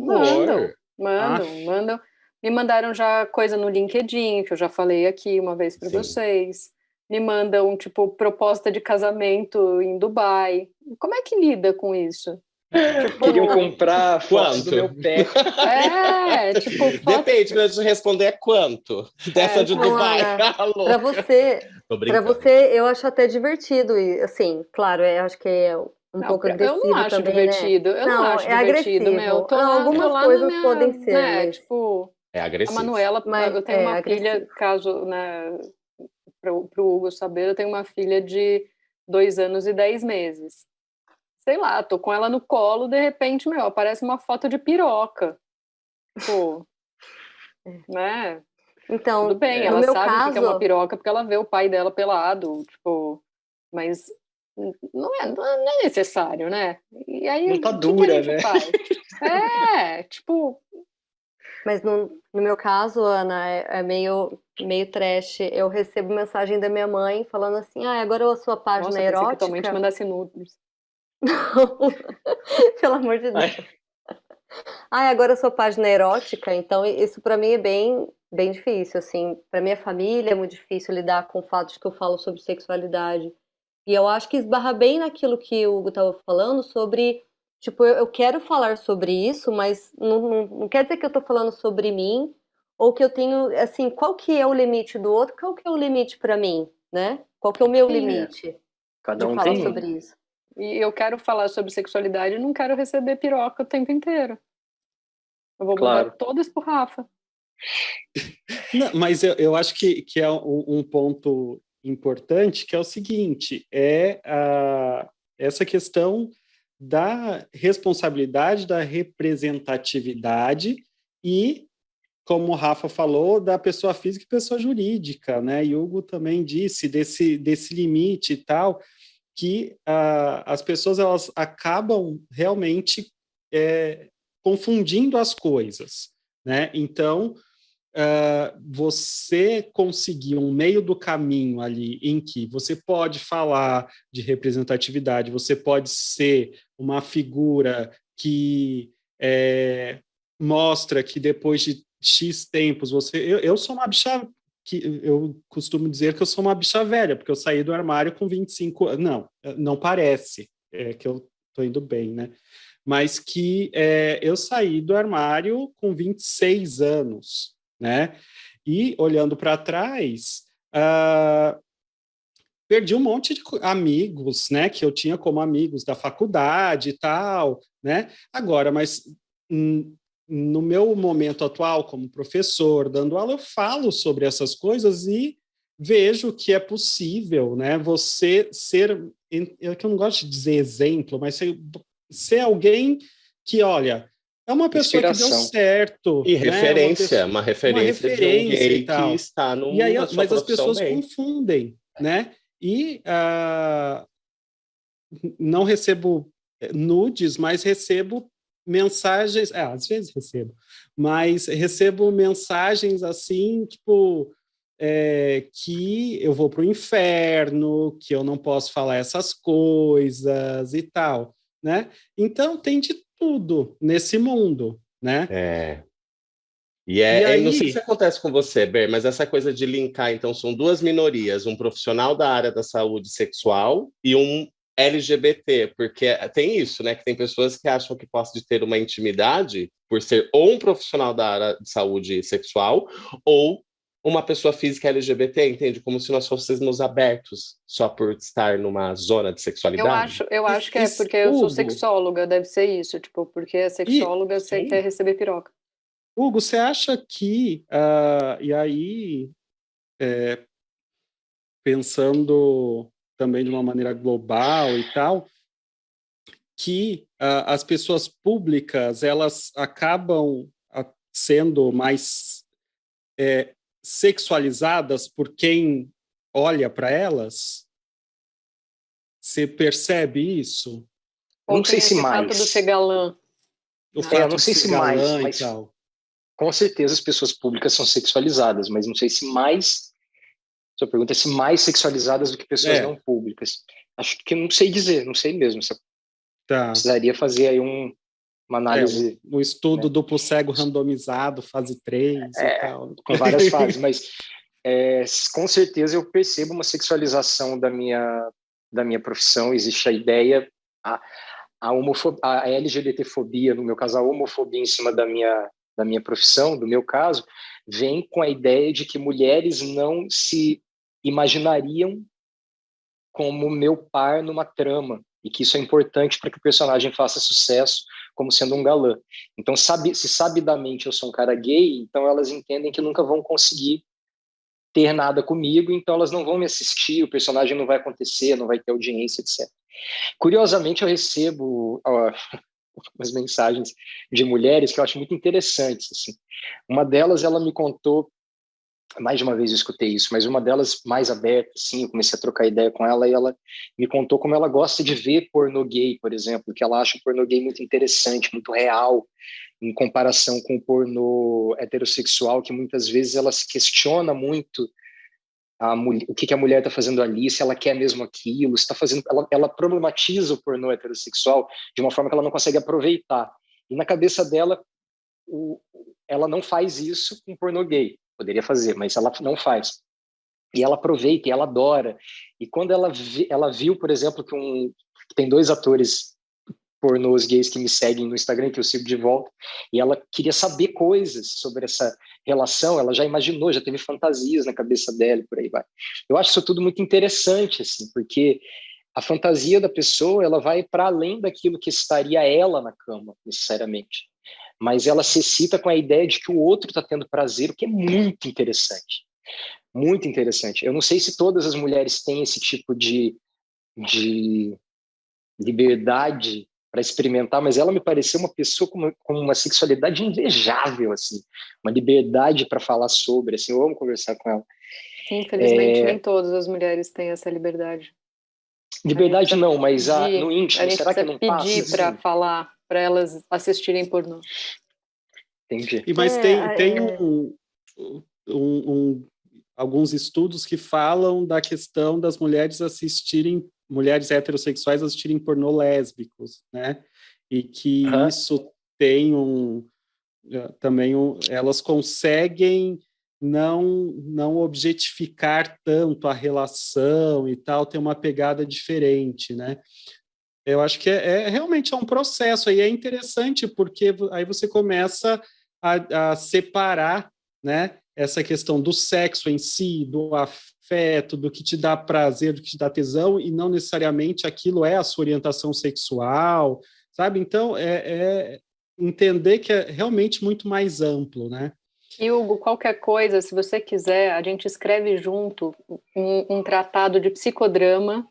Ana? Me mandaram já coisa no LinkedIn, que eu já falei aqui uma vez para vocês. Me mandam, tipo, proposta de casamento em Dubai. Como é que lida com isso? Tipo, queriam comprar fotos do meu pé. Tipo... Depende, mas responder é quanto? Dessa de Dubai. Para você, eu acho até divertido. E, assim, claro, eu acho que é um pouco agressivo também, eu não acho divertido. Né? Eu não acho divertido, meu. Algumas coisas podem ser, né, mas... Tipo, é agressivo. A Manuela, eu tenho uma filha, caso, né, pro Hugo saber, eu tenho uma filha de 2 anos e 10 meses. Sei lá, tô com ela no colo, de repente, aparece uma foto de piroca. Tipo, né? Então, tudo bem, ela sabe o que é uma piroca porque ela vê o pai dela pelado, tipo, mas não é necessário, né? E aí, não tá o dura, que a gente faz? Tipo... Mas no meu caso, Ana, é meio trash. Eu recebo mensagem da minha mãe falando assim, agora a sua página erótica... Nossa, que tua mãe te mandasse nudes. Não, pelo amor de Deus. Agora a sua página erótica, então isso para mim é bem difícil, assim. Para minha família é muito difícil lidar com o fato de que eu falo sobre sexualidade. E eu acho que esbarra bem naquilo que o Hugo estava falando sobre... Tipo, eu quero falar sobre isso, mas não quer dizer que eu tô falando sobre mim, ou que eu tenho, assim, qual que é o limite do outro, qual que é o limite para mim, né? Qual que é o meu limite Cada um de falar tem sobre isso? E eu quero falar sobre sexualidade e não quero receber piroca o tempo inteiro. Eu vou mandar todas pro Rafa. Não, mas eu acho que é um ponto importante, que é o seguinte, essa questão da responsabilidade, da representatividade e, como o Rafa falou, da pessoa física e pessoa jurídica, né? E o Hugo também disse desse limite e tal, que as pessoas elas acabam realmente confundindo as coisas, né? Então, você conseguir um meio do caminho ali em que você pode falar de representatividade, você pode ser uma figura que mostra que depois de X tempos eu sou uma bicha que eu costumo dizer que eu sou uma bicha velha, porque eu saí do armário com 25 anos. Não parece que eu estou indo bem, né? Mas que eu saí do armário com 26 anos, né? E olhando para trás, perdi um monte de amigos, né, que eu tinha como amigos da faculdade e tal, né? Agora, mas no meu momento atual como professor, dando aula, eu falo sobre essas coisas e vejo que é possível, né, você ser, eu não gosto de dizer exemplo, mas ser alguém que, olha, é uma pessoa que deu Inspiração. certo, E né? referência, Uma uma referência de um referência e gay que tal. está E aí, na sua mas as profissão pessoas bem. confundem, né? E não recebo nudes, mas recebo mensagens, às vezes recebo, mas recebo mensagens assim, tipo, que eu vou para o inferno, que eu não posso falar essas coisas e tal, né? Então tem de tudo nesse mundo, né? É. E Não sei aí, se acontece com você, Ber, mas essa coisa de linkar, então, são duas minorias, um profissional da área da saúde sexual e um LGBT, porque tem isso, né? Que tem pessoas que acham que podem ter uma intimidade por ser ou um profissional da área de saúde sexual ou uma pessoa física LGBT, entende? Como se nós fôssemos abertos só por estar numa zona de sexualidade. Eu acho que é porque eu sou Hugo, sexóloga, deve ser isso, tipo, porque é sexóloga, você sim. quer receber piroca. Hugo, você acha que, e aí, pensando também de uma maneira global e tal, que as pessoas públicas, elas acabam sendo mais sexualizadas por quem olha para elas? Você percebe isso? Eu Ou não sei tem se esse fato do mais. ser galã. O Eu fato não de sei ser se mais, galã e mas tal. com certeza as pessoas públicas são sexualizadas, mas não sei se mais. Sua pergunta é se mais sexualizadas do que pessoas não públicas. Acho que não sei dizer, não sei mesmo. Você Tá. precisaria fazer aí uma análise, Um estudo né, duplo cego randomizado, fase 3 e tal. com várias fases, mas com certeza eu percebo uma sexualização da minha profissão. Existe a ideia, a LGBTfobia, no meu caso, a homofobia em cima da minha profissão, do meu caso, vem com a ideia de que mulheres não se imaginariam como meu par numa trama, e que isso é importante para que o personagem faça sucesso como sendo um galã. Então, se sabidamente eu sou um cara gay, então elas entendem que nunca vão conseguir ter nada comigo, então elas não vão me assistir, o personagem não vai acontecer, não vai ter audiência, etc. Curiosamente, eu recebo umas mensagens de mulheres que eu acho muito interessantes. Assim. Uma delas, ela me contou, mais de uma vez eu escutei isso, mas uma delas mais aberta, assim, eu comecei a trocar ideia com ela e ela me contou como ela gosta de ver pornô gay, por exemplo, que ela acha o pornô gay muito interessante, muito real, em comparação com o pornô heterossexual, que muitas vezes ela se questiona muito o que a mulher está fazendo ali, se ela quer mesmo aquilo, se está fazendo, ela problematiza o pornô heterossexual de uma forma que ela não consegue aproveitar. E na cabeça dela, ela não faz isso com pornô gay. Poderia fazer, mas ela não faz. E ela aproveita, e ela adora. E quando ela viu, por exemplo, que tem dois atores pornôs gays que me seguem no Instagram, que eu sigo de volta, e ela queria saber coisas sobre essa relação, ela já imaginou, já teve fantasias na cabeça dela e por aí vai. Eu acho isso tudo muito interessante, assim, porque a fantasia da pessoa, ela vai para além daquilo que estaria ela na cama, necessariamente. Mas ela se excita com a ideia de que o outro está tendo prazer, o que é muito interessante. Muito interessante. Eu não sei se todas as mulheres têm esse tipo de liberdade para experimentar, mas ela me pareceu uma pessoa com uma sexualidade invejável, assim, uma liberdade para falar sobre, assim, eu amo conversar com ela. Infelizmente, nem todas as mulheres têm essa liberdade. Liberdade não, mas no íntimo, a gente será que precisa não passa? pedir para Assim? falar, para elas assistirem pornô. Entendi. Mas tem alguns estudos que falam da questão das mulheres heterossexuais assistirem pornô lésbicos, né? E que isso tem elas conseguem não objetificar tanto a relação e tal, tem uma pegada diferente, né? Eu acho que realmente um processo, aí é interessante, porque aí você começa a separar, né, essa questão do sexo em si, do afeto, do que te dá prazer, do que te dá tesão, e não necessariamente aquilo é a sua orientação sexual, sabe? Então, entender que é realmente muito mais amplo, né? E, Hugo, qualquer coisa, se você quiser, a gente escreve junto um tratado de psicodrama,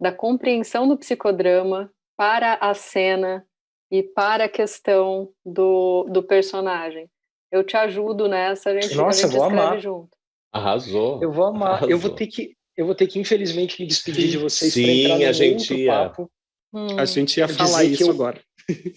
da compreensão do psicodrama para a cena e para a questão do personagem. Eu te ajudo nessa, a gente Vou escreve amar. junto. Arrasou. Eu vou amar. Arrasou. Eu vou ter que, infelizmente, me despedir de vocês para Sim, entrar a num gente outro ia. papo. A gente ia Quero falar dizer que isso eu agora.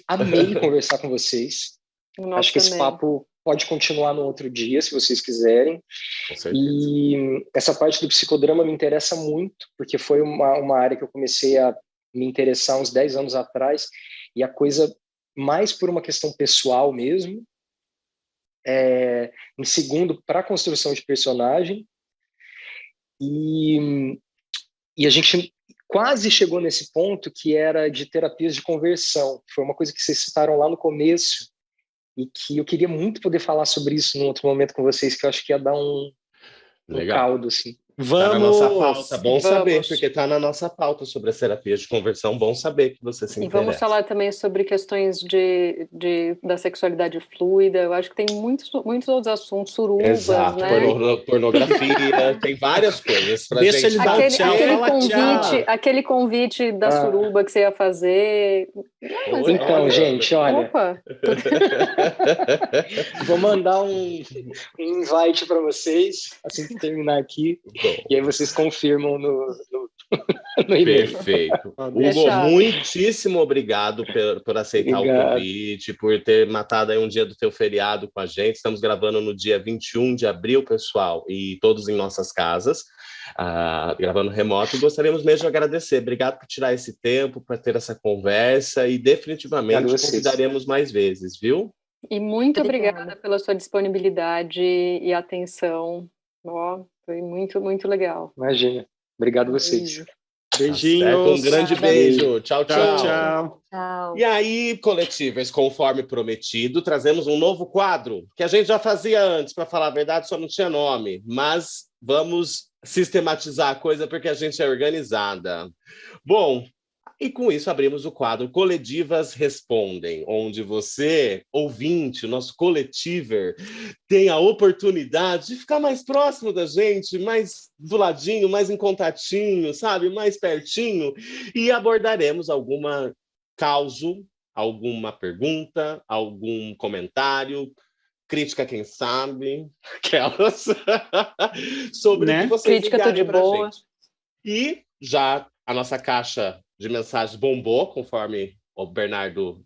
amei conversar com vocês. Nós Acho que esse também. papo pode continuar no outro dia, se vocês quiserem. Com certeza. E essa parte do psicodrama me interessa muito, porque foi uma área que eu comecei a me interessar uns 10 anos atrás, e a coisa mais por uma questão pessoal mesmo, em segundo, para a construção de personagem, e a gente quase chegou nesse ponto que era de terapias de conversão. Foi uma coisa que vocês citaram lá no começo, e que eu queria muito poder falar sobre isso num outro momento com vocês, que eu acho que ia dar um caldo, assim. Tá na nossa Vamos! pauta, bom saber, porque tá na nossa pauta sobre as terapias de conversão, bom saber que você se E interessa. vamos falar também sobre questões da sexualidade fluida. Eu acho que tem muitos outros assuntos, surubas, Exato, né? pornografia, tem várias coisas pra Deixa gente ele dar o tchau, fala tchau. Aquele convite da suruba que você ia fazer. Não, mas Então, gente, olha, Opa! vou mandar um invite para vocês, assim que terminar aqui, e aí vocês confirmam no e-mail. Perfeito. Hugo, Fechado. muitíssimo obrigado por aceitar o convite, por ter matado aí um dia do teu feriado com a gente. Estamos gravando no dia 21 de abril, pessoal, e todos em nossas casas, gravando remoto, e gostaríamos mesmo de agradecer. Obrigado por tirar esse tempo, por ter essa conversa, e definitivamente convidaremos mais vezes, viu? E muito obrigada pela sua disponibilidade e atenção. Foi muito, muito legal. Imagina. Obrigado a vocês. Beijinhos. Um grande beijo. Tchau, tchau. Tchau. Tchau. E aí, coletivas, conforme prometido, trazemos um novo quadro, que a gente já fazia antes, para falar a verdade, só não tinha nome, mas vamos sistematizar a coisa porque a gente é organizada. Bom, e com isso abrimos o quadro Coletivas Respondem, onde você, ouvinte, nosso coletiver, tem a oportunidade de ficar mais próximo da gente, mais do ladinho, mais em contatinho, sabe? Mais pertinho, e abordaremos alguma causo, alguma pergunta, algum comentário, crítica, quem sabe, aquelas, sobre o que vocês crítica tô de boa. Gente. E já a nossa caixa de mensagens bombou, conforme o Bernardo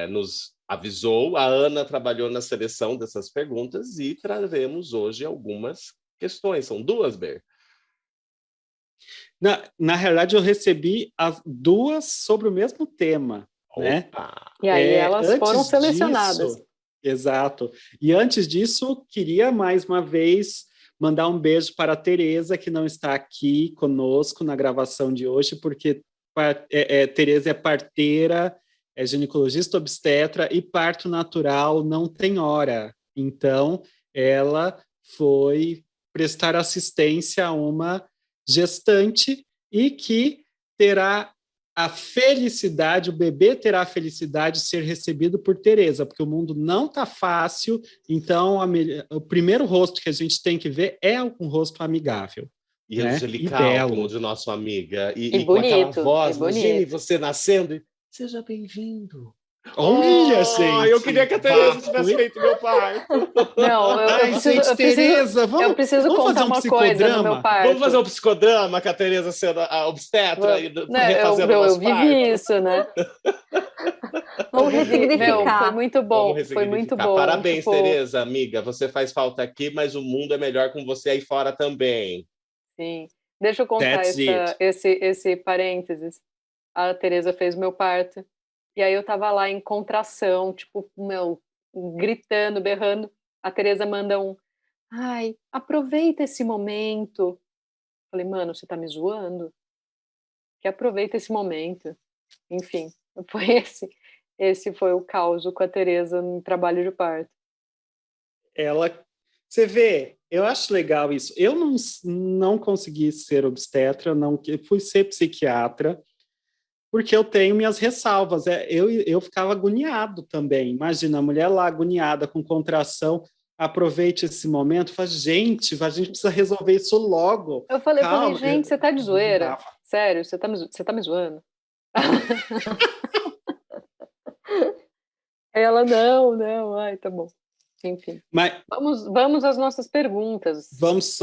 nos avisou. A Ana trabalhou na seleção dessas perguntas e traremos hoje algumas questões. São duas, Ber. Na realidade, eu recebi as duas sobre o mesmo tema. Né? E aí elas foram selecionadas. Exato. E antes disso, queria mais uma vez mandar um beijo para a Tereza, que não está aqui conosco na gravação de hoje, porque Tereza é parteira, é ginecologista obstetra e parto natural não tem hora. Então, ela foi prestar assistência a uma gestante e que terá a felicidade, o bebê terá a felicidade de ser recebido por Tereza, porque o mundo não está fácil, então o primeiro rosto que a gente tem que ver é um rosto amigável. E né? angelical, como de nossa amiga. E bonito, com aquela voz, imagine bonito. você nascendo e seja bem-vindo. Olha, gente! Eu queria que a Tereza tivesse feito meu parto. Não, eu preciso contar uma coisa no meu parto. Vamos fazer um psicodrama com a Tereza sendo a obstetra e refazendo eu nosso vivi parto. isso, né? Vamos ressignificar. Foi muito bom, foi muito bom. Parabéns, Tereza, amiga. Você faz falta aqui, mas o mundo é melhor com você aí fora também. Sim. Deixa eu contar esse parênteses. A Tereza fez meu parto. E aí eu tava lá em contração, tipo, gritando, berrando. A Tereza manda ai, aproveita esse momento. Falei, mano, você tá me zoando? Que aproveita esse momento. Enfim, foi esse foi o caos com a Tereza no trabalho de parto. Você vê, Eu acho legal isso. Eu não consegui ser obstetra, não fui ser psiquiatra, porque eu tenho minhas ressalvas. Eu ficava agoniado também. Imagina, a mulher lá agoniada com contração, aproveite esse momento, fala, gente, a gente precisa resolver isso logo. Eu falei, Calma. gente, você tá de zoeira? Sério, você tá me zoando? Ela, não, ai, tá bom. Enfim. Mas vamos às nossas perguntas. Vamos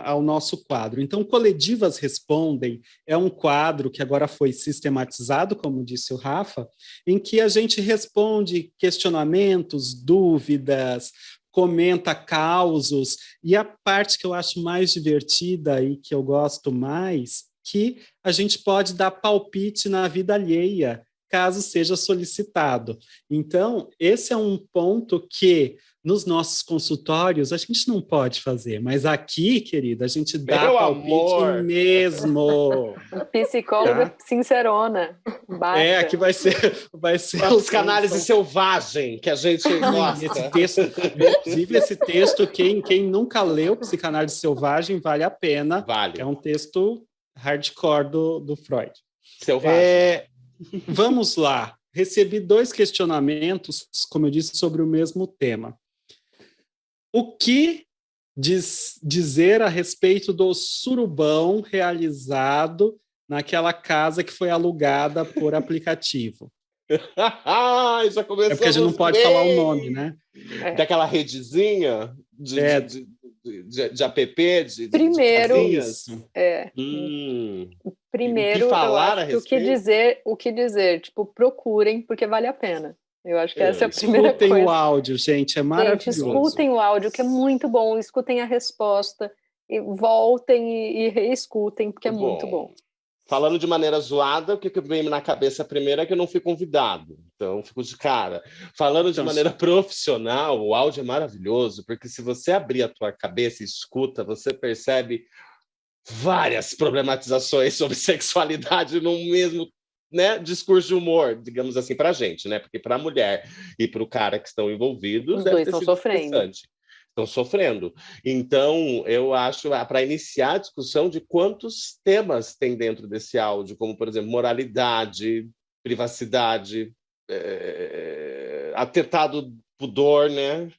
ao nosso quadro. Então, Coletivas Respondem é um quadro que agora foi sistematizado, como disse o Rafa, em que a gente responde questionamentos, dúvidas, comenta causos, e a parte que eu acho mais divertida e que eu gosto mais, que a gente pode dar palpite na vida alheia, caso seja solicitado. Então, esse é um ponto que nos nossos consultórios a gente não pode fazer, mas aqui, querida, a gente dá Meu palpite amor. mesmo. Psicóloga Tá? sincerona. Baixa. Aqui vai ser A psicanálise selvagem que a gente gosta. Esse texto, inclusive esse texto, quem nunca leu Psicanálise Selvagem, vale a pena. Vale. É um texto hardcore do Freud. Selvagem. Vamos lá. Recebi 2 questionamentos, como eu disse, sobre o mesmo tema. O que dizer a respeito do surubão realizado naquela casa que foi alugada por aplicativo? Já começou. É porque a gente não pode falar o nome, né? Daquela redezinha de app, de Primeiro, casinhas. Primeiro, o que falar eu acho que o que dizer, tipo, procurem, porque vale a pena. Eu acho que essa é a primeira coisa. Escutem o áudio, gente, é maravilhoso. Gente, escutem o áudio, que é muito bom, escutem a resposta, e voltem e reescutem, porque é muito bom. Falando de maneira zoada, o que vem na cabeça primeiro é que eu não fui convidado, então fico de cara. Falando de maneira profissional, o áudio é maravilhoso, porque se você abrir a tua cabeça e escuta, você percebe várias problematizações sobre sexualidade no mesmo, né, discurso de humor, digamos assim, para a gente, né? Porque para a mulher e para o cara que estão envolvidos, os deve dois ter estão sido sofrendo. interessante. Estão sofrendo. Então, eu acho, para iniciar a discussão de quantos temas tem dentro desse áudio, como, por exemplo, moralidade, privacidade, atentado pudor, né?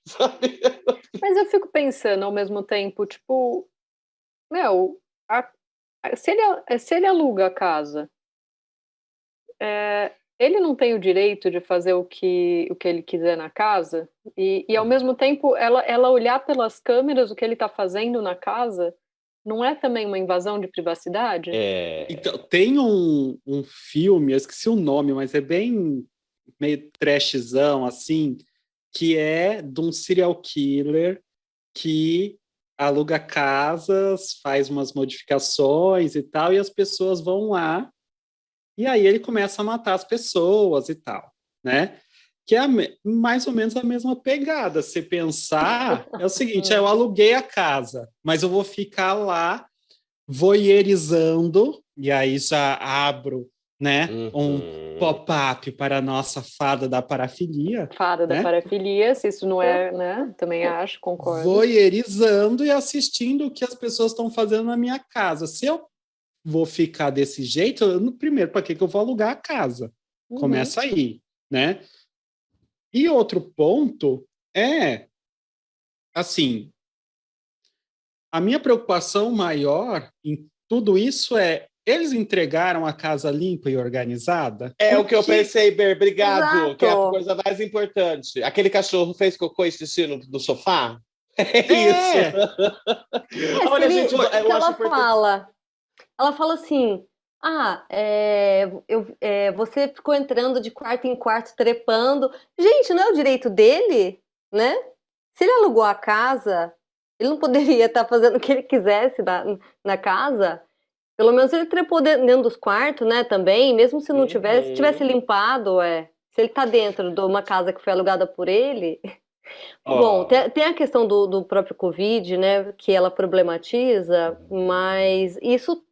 Mas eu fico pensando ao mesmo tempo, tipo, se ele aluga a casa, ele não tem o direito de fazer o que ele quiser na casa? E ao mesmo tempo, ela olhar pelas câmeras o que ele está fazendo na casa, não é também uma invasão de privacidade? Então, tem um filme, eu esqueci o nome, mas é bem meio trashzão, assim, que é de um serial killer que aluga casas, faz umas modificações e tal, e as pessoas vão lá, e aí ele começa a matar as pessoas e tal, né? Que é mais ou menos a mesma pegada. Se pensar, é o seguinte, eu aluguei a casa, mas eu vou ficar lá voyeurizando, e aí já abro, né, um pop-up para a nossa fada da parafilia. Fada da parafilia, se isso não é, né? Também acho, concordo. Voyeurizando e assistindo o que as pessoas estão fazendo na minha casa. Se eu vou ficar desse jeito, primeiro, para que eu vou alugar a casa? Começa aí, né? E outro ponto é, assim, a minha preocupação maior em tudo isso é, eles entregaram a casa limpa e organizada? É o que eu pensei, Ber, obrigado, Exato. que é a coisa mais importante. Aquele cachorro fez cocô e xixi no sofá? Isso. Olha, gente, eu acho importante. Ela fala assim, você ficou entrando de quarto em quarto, trepando. Gente, não é o direito dele, né? Se ele alugou a casa, ele não poderia estar fazendo o que ele quisesse na casa? Pelo menos ele trepou dentro dos quartos, né, também, mesmo se não tivesse, se tivesse limpado, se ele está dentro de uma casa que foi alugada por ele... Bom, tem a questão do próprio Covid, né, que ela problematiza, mas isso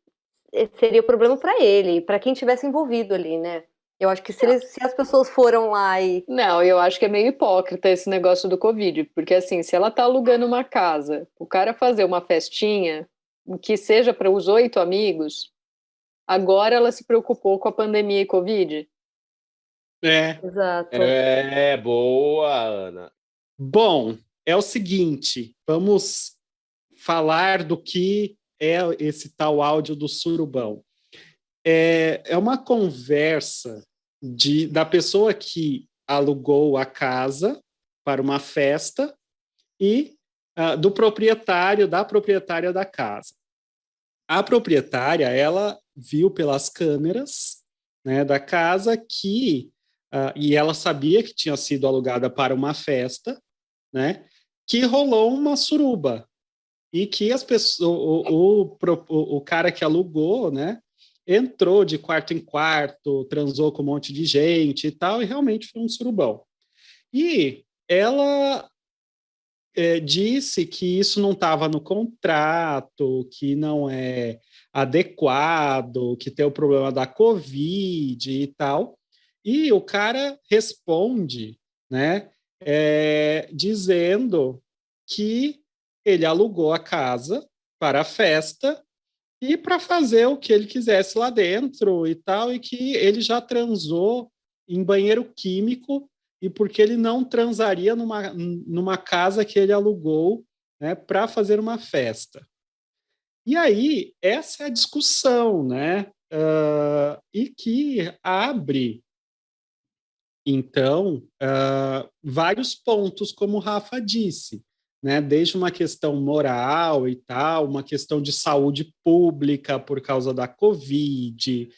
seria problema para ele, para quem tivesse envolvido ali, né? Eu acho que se as pessoas foram lá e... Não, eu acho que é meio hipócrita esse negócio do Covid, porque assim, se ela tá alugando uma casa, o cara fazer uma festinha, que seja para os 8 amigos, agora ela se preocupou com a pandemia e Covid? Exato. Boa, Ana. Bom, é o seguinte, vamos falar do que é esse tal áudio do surubão. É uma conversa da pessoa que alugou a casa para uma festa e da proprietária da casa. A proprietária, ela viu pelas câmeras, né, da casa e ela sabia que tinha sido alugada para uma festa, né, que rolou uma suruba e que as pessoas, o cara que alugou, né, entrou de quarto em quarto, transou com um monte de gente e tal, e realmente foi um surubão. E ela disse que isso não estava no contrato, que não é adequado, que tem o problema da Covid e tal. E o cara responde, né, dizendo que ele alugou a casa para a festa e para fazer o que ele quisesse lá dentro e tal, e que ele já transou em banheiro químico e porque ele não transaria numa casa que ele alugou, né, para fazer uma festa. E aí, essa é a discussão, né? E que abre, então, vários pontos, como o Rafa disse, né? Desde uma questão moral e tal, uma questão de saúde pública por causa da Covid,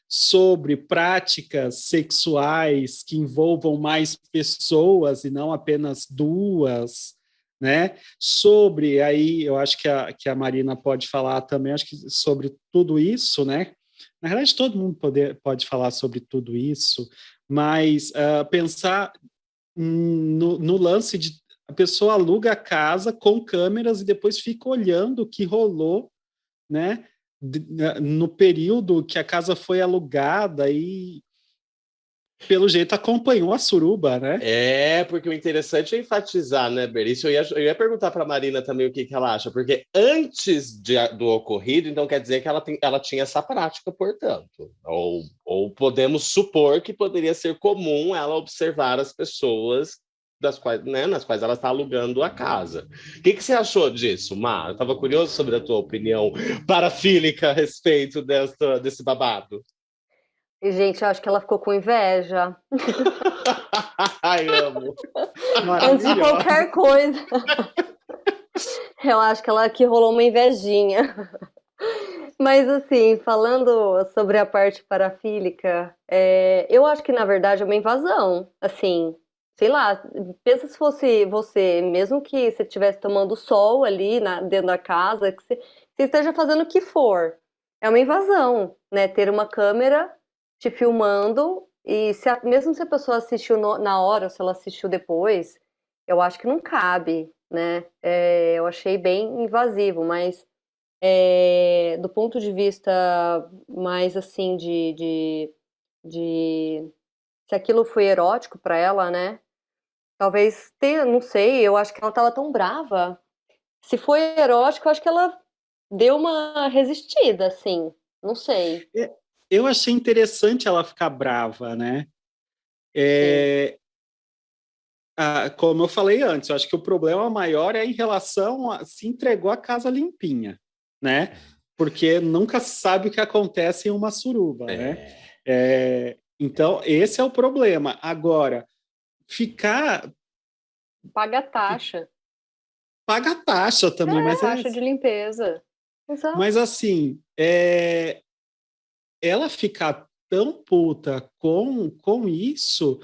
sobre práticas sexuais que envolvam mais pessoas e não apenas duas, né? Sobre, aí eu acho que a Marina pode falar também, acho que sobre tudo isso, né? Na verdade, todo mundo pode falar sobre tudo isso, mas pensar no lance de a pessoa aluga a casa com câmeras e depois fica olhando o que rolou, né? No período que a casa foi alugada e, pelo jeito, acompanhou a suruba, né? Porque o interessante é enfatizar, né, Berício? Eu ia perguntar para a Marina também o que ela acha, porque antes do ocorrido, então quer dizer que ela tinha essa prática, portanto. Ou podemos supor que poderia ser comum ela observar as pessoas nas quais ela está alugando a casa. O que você achou disso, Mar? Eu estava curioso sobre a tua opinião parafílica a respeito desse babado. E, gente, eu acho que ela ficou com inveja. Ai, amo. Antes de qualquer coisa. Eu acho que rolou uma invejinha. Mas, assim, falando sobre a parte parafílica, eu acho que, na verdade, é uma invasão. Assim, sei lá, pensa se fosse você, mesmo que você estivesse tomando sol ali dentro da casa, que você esteja fazendo o que for. É uma invasão, né? Ter uma câmera te filmando e mesmo se a pessoa assistiu na hora ou se ela assistiu depois, eu acho que não cabe, né? Eu achei bem invasivo, mas do ponto de vista mais assim se aquilo foi erótico para ela, né? Talvez tenha, não sei, eu acho que ela estava tão brava. Se foi erótico, eu acho que ela deu uma resistida, assim. Não sei. Eu achei interessante ela ficar brava, né? Como eu falei antes, eu acho que o problema maior é em relação a se entregou a casa limpinha, né? Porque nunca se sabe o que acontece em uma suruba, né? Então, esse é o problema. Agora, Paga taxa. Paga taxa também, mas taxa de limpeza. Exato. Mas assim, ela ficar tão puta com isso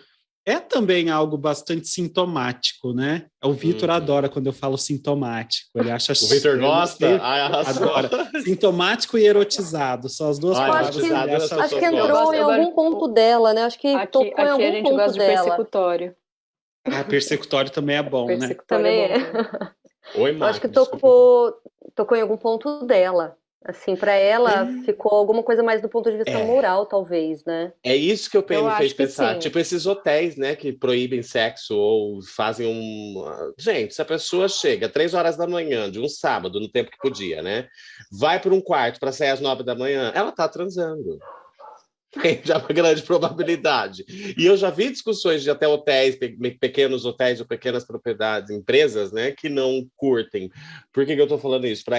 é também algo bastante sintomático, né? O Vitor adora quando eu falo sintomático. Ele acha... O Vitor gosta? Adora. Sintomático e erotizado. São as duas palavras que ele acha... Acho que entrou em algum ponto dela, né? Acho que tocou em algum ponto dela. Aqui a gente gosta de persecutório. Persecutório também é bom, né? Também é. Oi, Marcos, acho que tocou em algum ponto dela. Assim, para ela ficou alguma coisa mais do ponto de vista moral, talvez, né? É isso que eu Eu me fez acho que pensar. sim. Tipo, esses hotéis, né, que proíbem sexo ou fazem um. Gente, se a pessoa chega 3 horas da manhã de um sábado, no tempo que podia, né? Vai para um quarto para sair às 9 da manhã, ela tá transando. Tem já uma grande probabilidade. E eu já vi discussões de até hotéis, pequenos hotéis ou pequenas propriedades, empresas, né, que não curtem. Por que eu estou falando isso? Para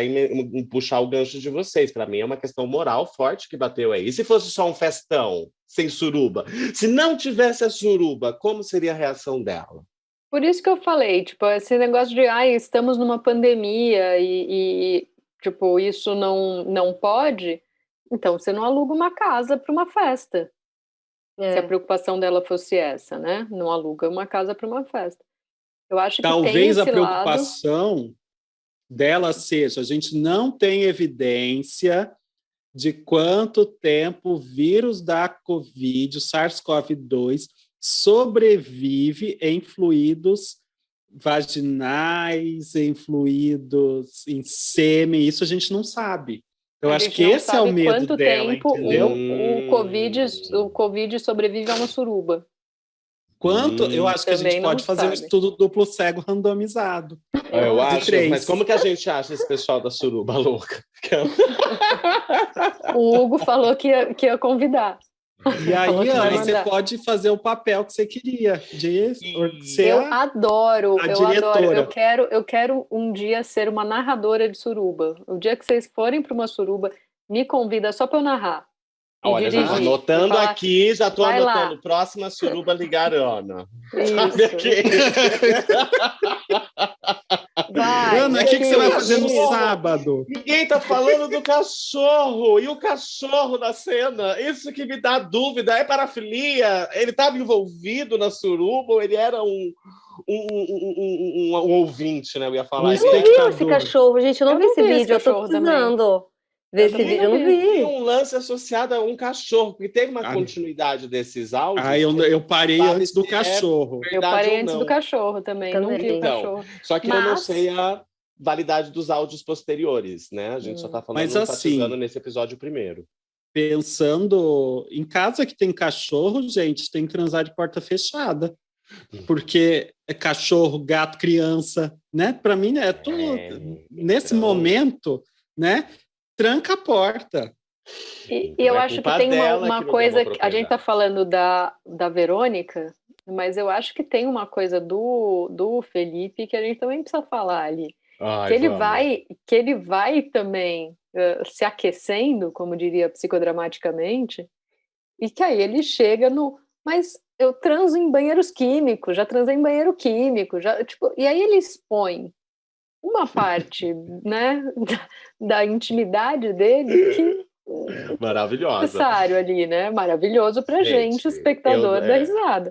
puxar o gancho de vocês. Para mim é uma questão moral forte que bateu aí. E se fosse só um festão, sem suruba? Se não tivesse a suruba, como seria a reação dela? Por isso que eu falei, tipo, esse negócio de, estamos numa pandemia tipo, isso não pode, então você não aluga uma casa para uma festa. Se a preocupação dela fosse essa, né? Não aluga uma casa para uma festa. Eu acho que tem Talvez a esse lado. preocupação dela seja, a gente não tem evidência de quanto tempo o vírus da Covid, o SARS-CoV-2, sobrevive em fluidos vaginais, em fluidos em sêmen, isso a gente não sabe. Eu acho que esse é o medo dela, entendeu? O COVID sobrevive a uma suruba. Eu acho que a gente pode fazer um estudo duplo cego randomizado. Eu acho, mas como que a gente acha esse pessoal da suruba louca? O Hugo falou que ia convidar. E aí, Ana, você pode fazer o papel que você queria de ser eu adoro. diretora. Eu quero um dia ser uma narradora de suruba. O dia que vocês forem para uma suruba, me convida só para eu narrar. Olha, já estou anotando aqui, já estou anotando. Lá. Próxima suruba Ligarana. Isso. Aqui. Ana, o que você vai fazer no sábado? Ninguém está falando do cachorro. E o cachorro na cena? Isso que me dá dúvida. É parafilia? Ele estava envolvido na suruba ou ele era um ouvinte, né? Eu ia falar. Eu não vi esse cachorro, gente. Eu não vi esse vídeo. Eu tô precisando. Ver esse vídeo, eu não vi. Tem um lance associado a um cachorro, porque teve uma continuidade desses áudios. Eu parei antes do cachorro. Eu parei antes do cachorro também. Não vi o cachorro. Só que eu não sei a validade dos áudios posteriores, né? A gente só tá falando, enfatizando nesse episódio primeiro. Pensando em casa que tem cachorro, gente, tem que transar de porta fechada. Porque é cachorro, gato, criança, né? Para mim é tudo nesse momento, né? Tranca a porta. E eu acho que tem uma coisa, a gente está falando da Verônica, mas eu acho que tem uma coisa do Felipe que a gente também precisa falar ali. Que ele vai também se aquecendo, como diria psicodramaticamente, e que aí ele chega no... Mas eu transo em banheiros químicos, já transei em banheiro químico, e aí ele expõe uma parte, né, da intimidade dele que maravilhosa, necessário ali, né, maravilhoso pra gente espectador da risada.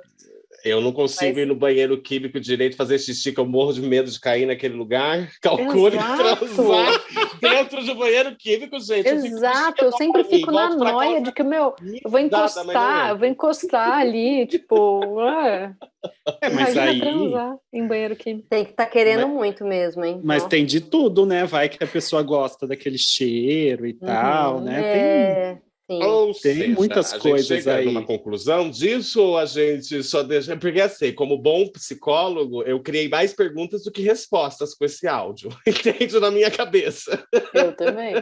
Eu não consigo ir no banheiro químico direito fazer xixi, que eu morro de medo de cair naquele lugar. Calcule transar dentro do banheiro químico, gente. Exato, eu sempre fico na noia de que, eu vou encostar ali, tipo... mas aí... transar em banheiro químico. Tem que estar querendo muito mesmo, hein? Mas tem de tudo, né? Vai que a pessoa gosta daquele cheiro e tal, né? Tem muitas coisas aí. A gente chega numa conclusão disso ou a gente só deixa... Porque assim, como bom psicólogo, eu criei mais perguntas do que respostas com esse áudio. Entende? Na minha cabeça. Eu também.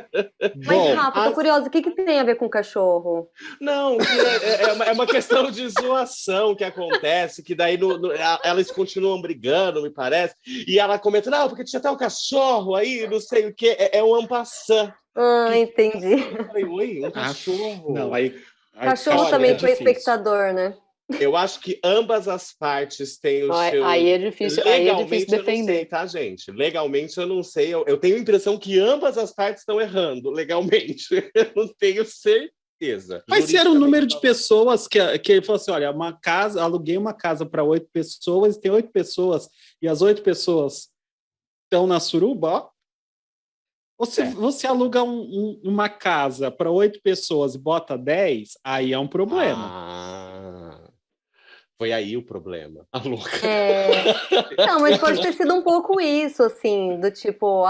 Mas, Rafa, tô curiosa, o que tem a ver com o cachorro? Não, é uma questão de zoação que acontece, que daí elas continuam brigando, me parece, e ela comenta, não, porque tinha até um cachorro aí, não sei o que, é um ampassã. Entendi. Eu falei, oi, um cachorro. Não, aí cachorro também foi espectador, né? Eu acho que ambas as partes têm o seu... Aí é difícil defender. Eu não sei, tá, gente? Legalmente eu não sei. Eu tenho a impressão que ambas as partes estão errando, legalmente. Eu não tenho certeza. Mas se era o número de pessoas que ele falou assim, olha, aluguei uma casa para 8 pessoas, tem 8 pessoas, e as 8 pessoas estão na suruba, ó. Ou se você aluga uma casa para 8 pessoas e bota 10, aí é um problema. Foi aí o problema. A louca. Não, mas pode ter sido um pouco isso, assim, do tipo,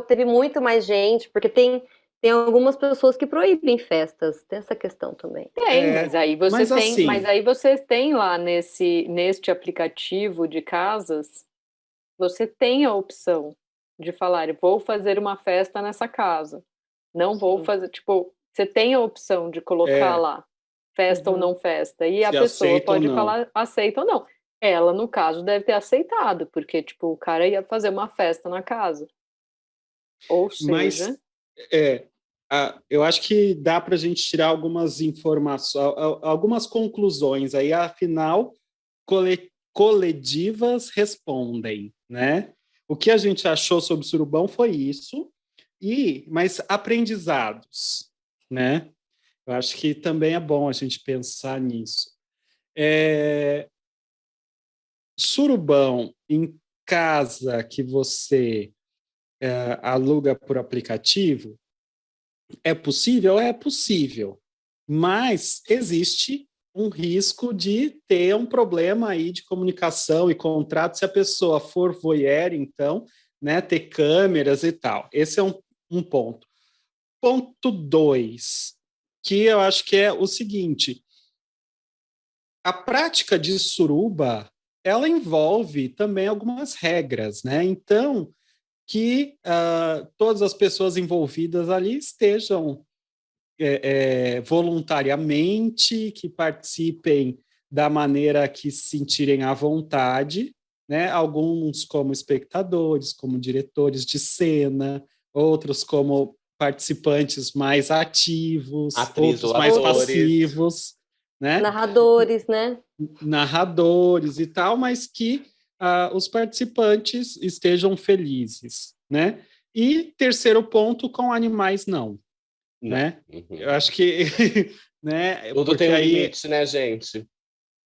teve muito mais gente, porque tem tem algumas pessoas que proíbem festas, tem essa questão também. Tem, mas aí você mas tem, assim- mas aí você tem lá neste aplicativo de casas, você tem a opção de falar, vou fazer uma festa nessa casa. Não vou Sim. fazer, tipo, você tem a opção de colocar lá festa ou Uhum. não festa, e a Se pessoa aceita ou pode não. falar aceita ou não. Ela, no caso, deve ter aceitado, porque, tipo, o cara ia fazer uma festa na casa. Ou Mas seja, eu acho que dá para a gente tirar algumas informações, algumas conclusões aí, afinal, coletivas respondem, né? O que a gente achou sobre o surubão foi isso, mas aprendizados, né? Eu acho que também é bom a gente pensar nisso. Surubão em casa que você aluga por aplicativo, é possível? É possível, mas existe um risco de ter um problema aí de comunicação e contrato se a pessoa for voyeur, então, né, ter câmeras e tal. Esse é um ponto. Ponto 2, que eu acho que é o seguinte: a prática de suruba, ela envolve também algumas regras, né? Então, que todas as pessoas envolvidas ali estejam voluntariamente, que participem da maneira que se sentirem à vontade, né? Alguns como espectadores, como diretores de cena, outros como participantes mais ativos, Atriz outros ou mais atores. passivos, né? Narradores, né? Narradores e tal, mas que os participantes estejam felizes, né? E terceiro ponto, com animais não, né? Uhum. Eu acho que, né? Tudo Porque tem um aí limite, né, gente?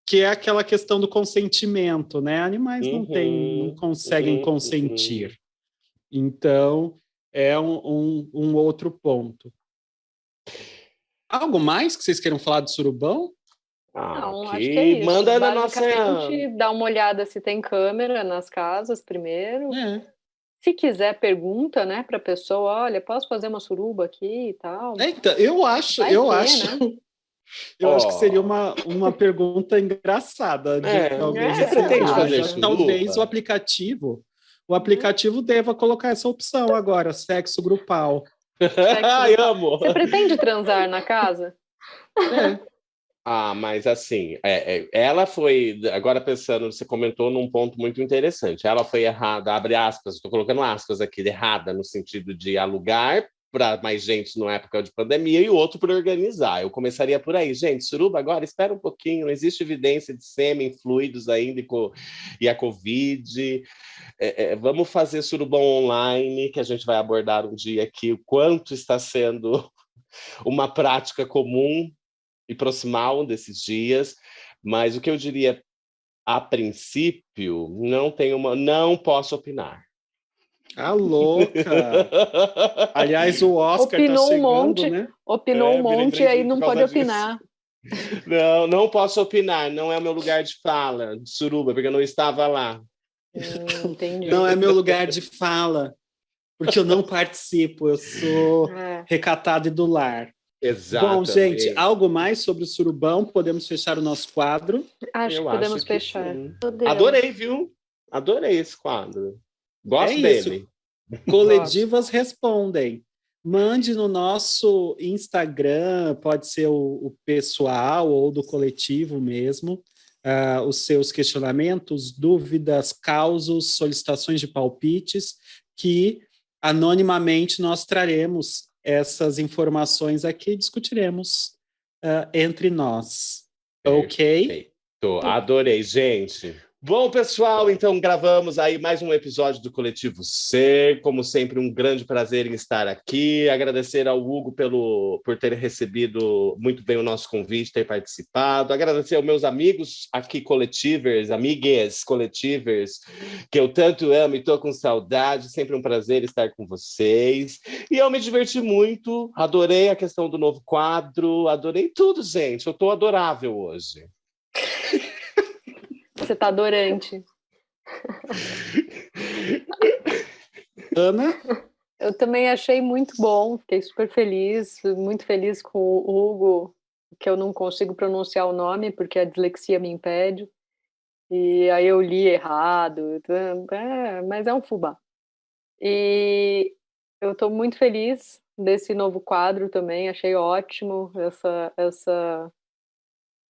que é aquela questão do consentimento, né? Animais não conseguem consentir. Então, é um outro ponto. Algo mais que vocês queiram falar do surubão? não, acho que é que isso. manda na nossa. Basicamente, dá uma olhada se tem câmera nas casas primeiro. Se quiser, pergunta, né, para a pessoa, olha, posso fazer uma suruba aqui e tal. Então, eu acho, Vai né? eu acho que seria uma pergunta engraçada de alguém você pretende receber. fazer Mas acho que talvez suruba? o aplicativo deva colocar essa opção agora, sexo grupal. Ai, amo! Você pretende transar na casa? Mas assim, ela foi, agora pensando, você comentou num ponto muito interessante, ela foi errada, abre aspas, estou colocando aspas aqui, errada no sentido de alugar para mais gente na época de pandemia e o outro por organizar. Eu começaria por aí, gente, suruba agora, espera um pouquinho, não existe evidência de sêmen, fluidos ainda e a Covid. Vamos fazer surubão online, que a gente vai abordar um dia aqui, o quanto está sendo uma prática comum e proximal desses dias, mas o que eu diria a princípio, não posso opinar. Louca! Aliás, o Oscar está chegando, um monte, né? Opinou um monte e aí não pode opinar. Não posso opinar, não é o meu lugar de fala, de suruba, porque eu não estava lá. Entendi. Não é meu lugar de fala, porque eu não participo, eu sou recatado e do lar. Exatamente. Bom, gente, algo mais sobre o surubão? Podemos fechar o nosso quadro? Acho que podemos fechar. Adorei, viu? Adorei esse quadro. Gosto dele. Coletivas respondem. Mande no nosso Instagram, pode ser o pessoal ou do coletivo mesmo, os seus questionamentos, dúvidas, causos, solicitações de palpites, que anonimamente nós traremos essas informações aqui e discutiremos entre nós. Ok? Adorei, gente. Bom, pessoal, então gravamos aí mais um episódio do Coletivo C. Como sempre, um grande prazer em estar aqui. Agradecer ao Hugo por ter recebido muito bem o nosso convite, ter participado. Agradecer aos meus amigos aqui coletivers, amigues coletivers, que eu tanto amo e estou com saudade. Sempre um prazer estar com vocês. E eu me diverti muito, adorei a questão do novo quadro, adorei tudo, gente. Eu estou adorável hoje. Você tá adorante. Ana? Eu também achei muito bom, fiquei super feliz, muito feliz com o Hugo, que eu não consigo pronunciar o nome porque a dislexia me impede. E aí eu li errado, mas é um fubá. E eu estou muito feliz desse novo quadro também, achei ótimo, essa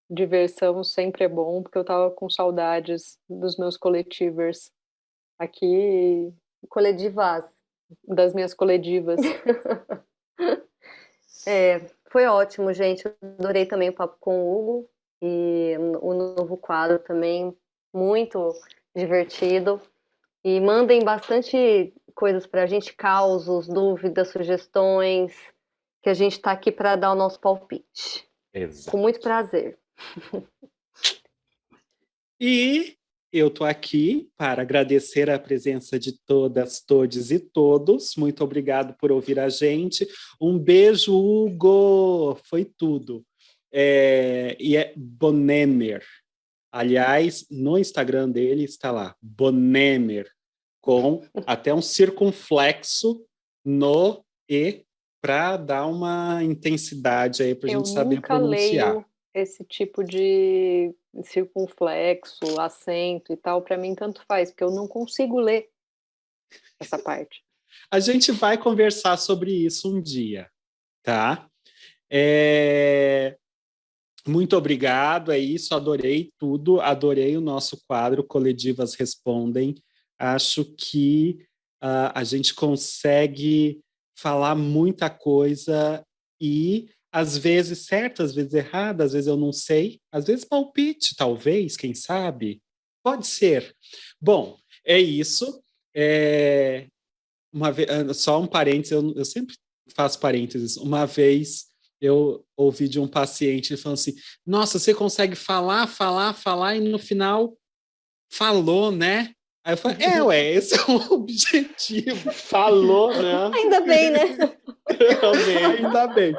diversão sempre é bom, porque eu estava com saudades dos meus coletivers aqui, Coledivas. das minhas coledivas. Foi ótimo, gente. Eu adorei também o papo com o Hugo e o novo quadro também, muito divertido. E mandem bastante coisas para a gente, causos, dúvidas, sugestões, que a gente está aqui para dar o nosso palpite. Exato. Com muito prazer. E eu estou aqui para agradecer a presença de todas, todes e todos. Muito obrigado por ouvir a gente. Um beijo, Hugo! Foi tudo. E é Bonemer. Aliás, no Instagram dele está lá, Bonemer, com até um circunflexo no E para dar uma intensidade aí para a gente saber pronunciar. Eu nunca leio esse tipo de circunflexo, acento e tal, para mim tanto faz, porque eu não consigo ler essa parte. A gente vai conversar sobre isso um dia, tá? Muito obrigado, é isso, adorei tudo, adorei o nosso quadro Coledivas Respondem. Acho que a gente consegue falar muita coisa e, às vezes, certo, às vezes errado, às vezes eu não sei, às vezes palpite, talvez, quem sabe? Pode ser. Bom, é isso. Só um parênteses, eu sempre faço parênteses. Uma vez eu ouvi de um paciente falando assim, nossa, você consegue falar, e no final falou, né? Aí eu falei, esse é o objetivo. Falou, né? Ainda bem, né? Ainda bem.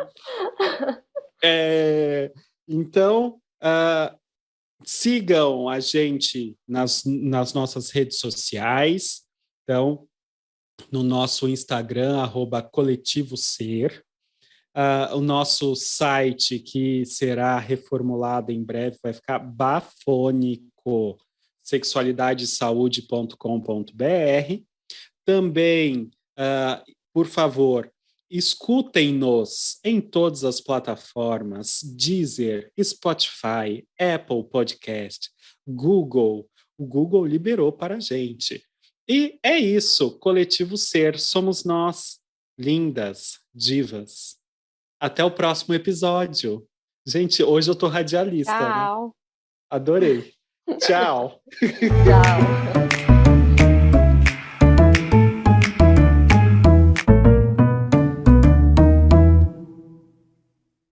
Então, sigam a gente nas nossas redes sociais. Então, no nosso Instagram, @coletivoser. O nosso site, que será reformulado em breve, vai ficar bafônico, sexualidadesaude.com.br. Também, por favor, escutem-nos em todas as plataformas, Deezer, Spotify, Apple Podcast, Google. O Google liberou para a gente. E é isso, Coletivo Ser, somos nós, lindas divas. Até o próximo episódio. Gente, hoje eu tô radialista. Tchau. Né? Adorei. Tchau. Tchau.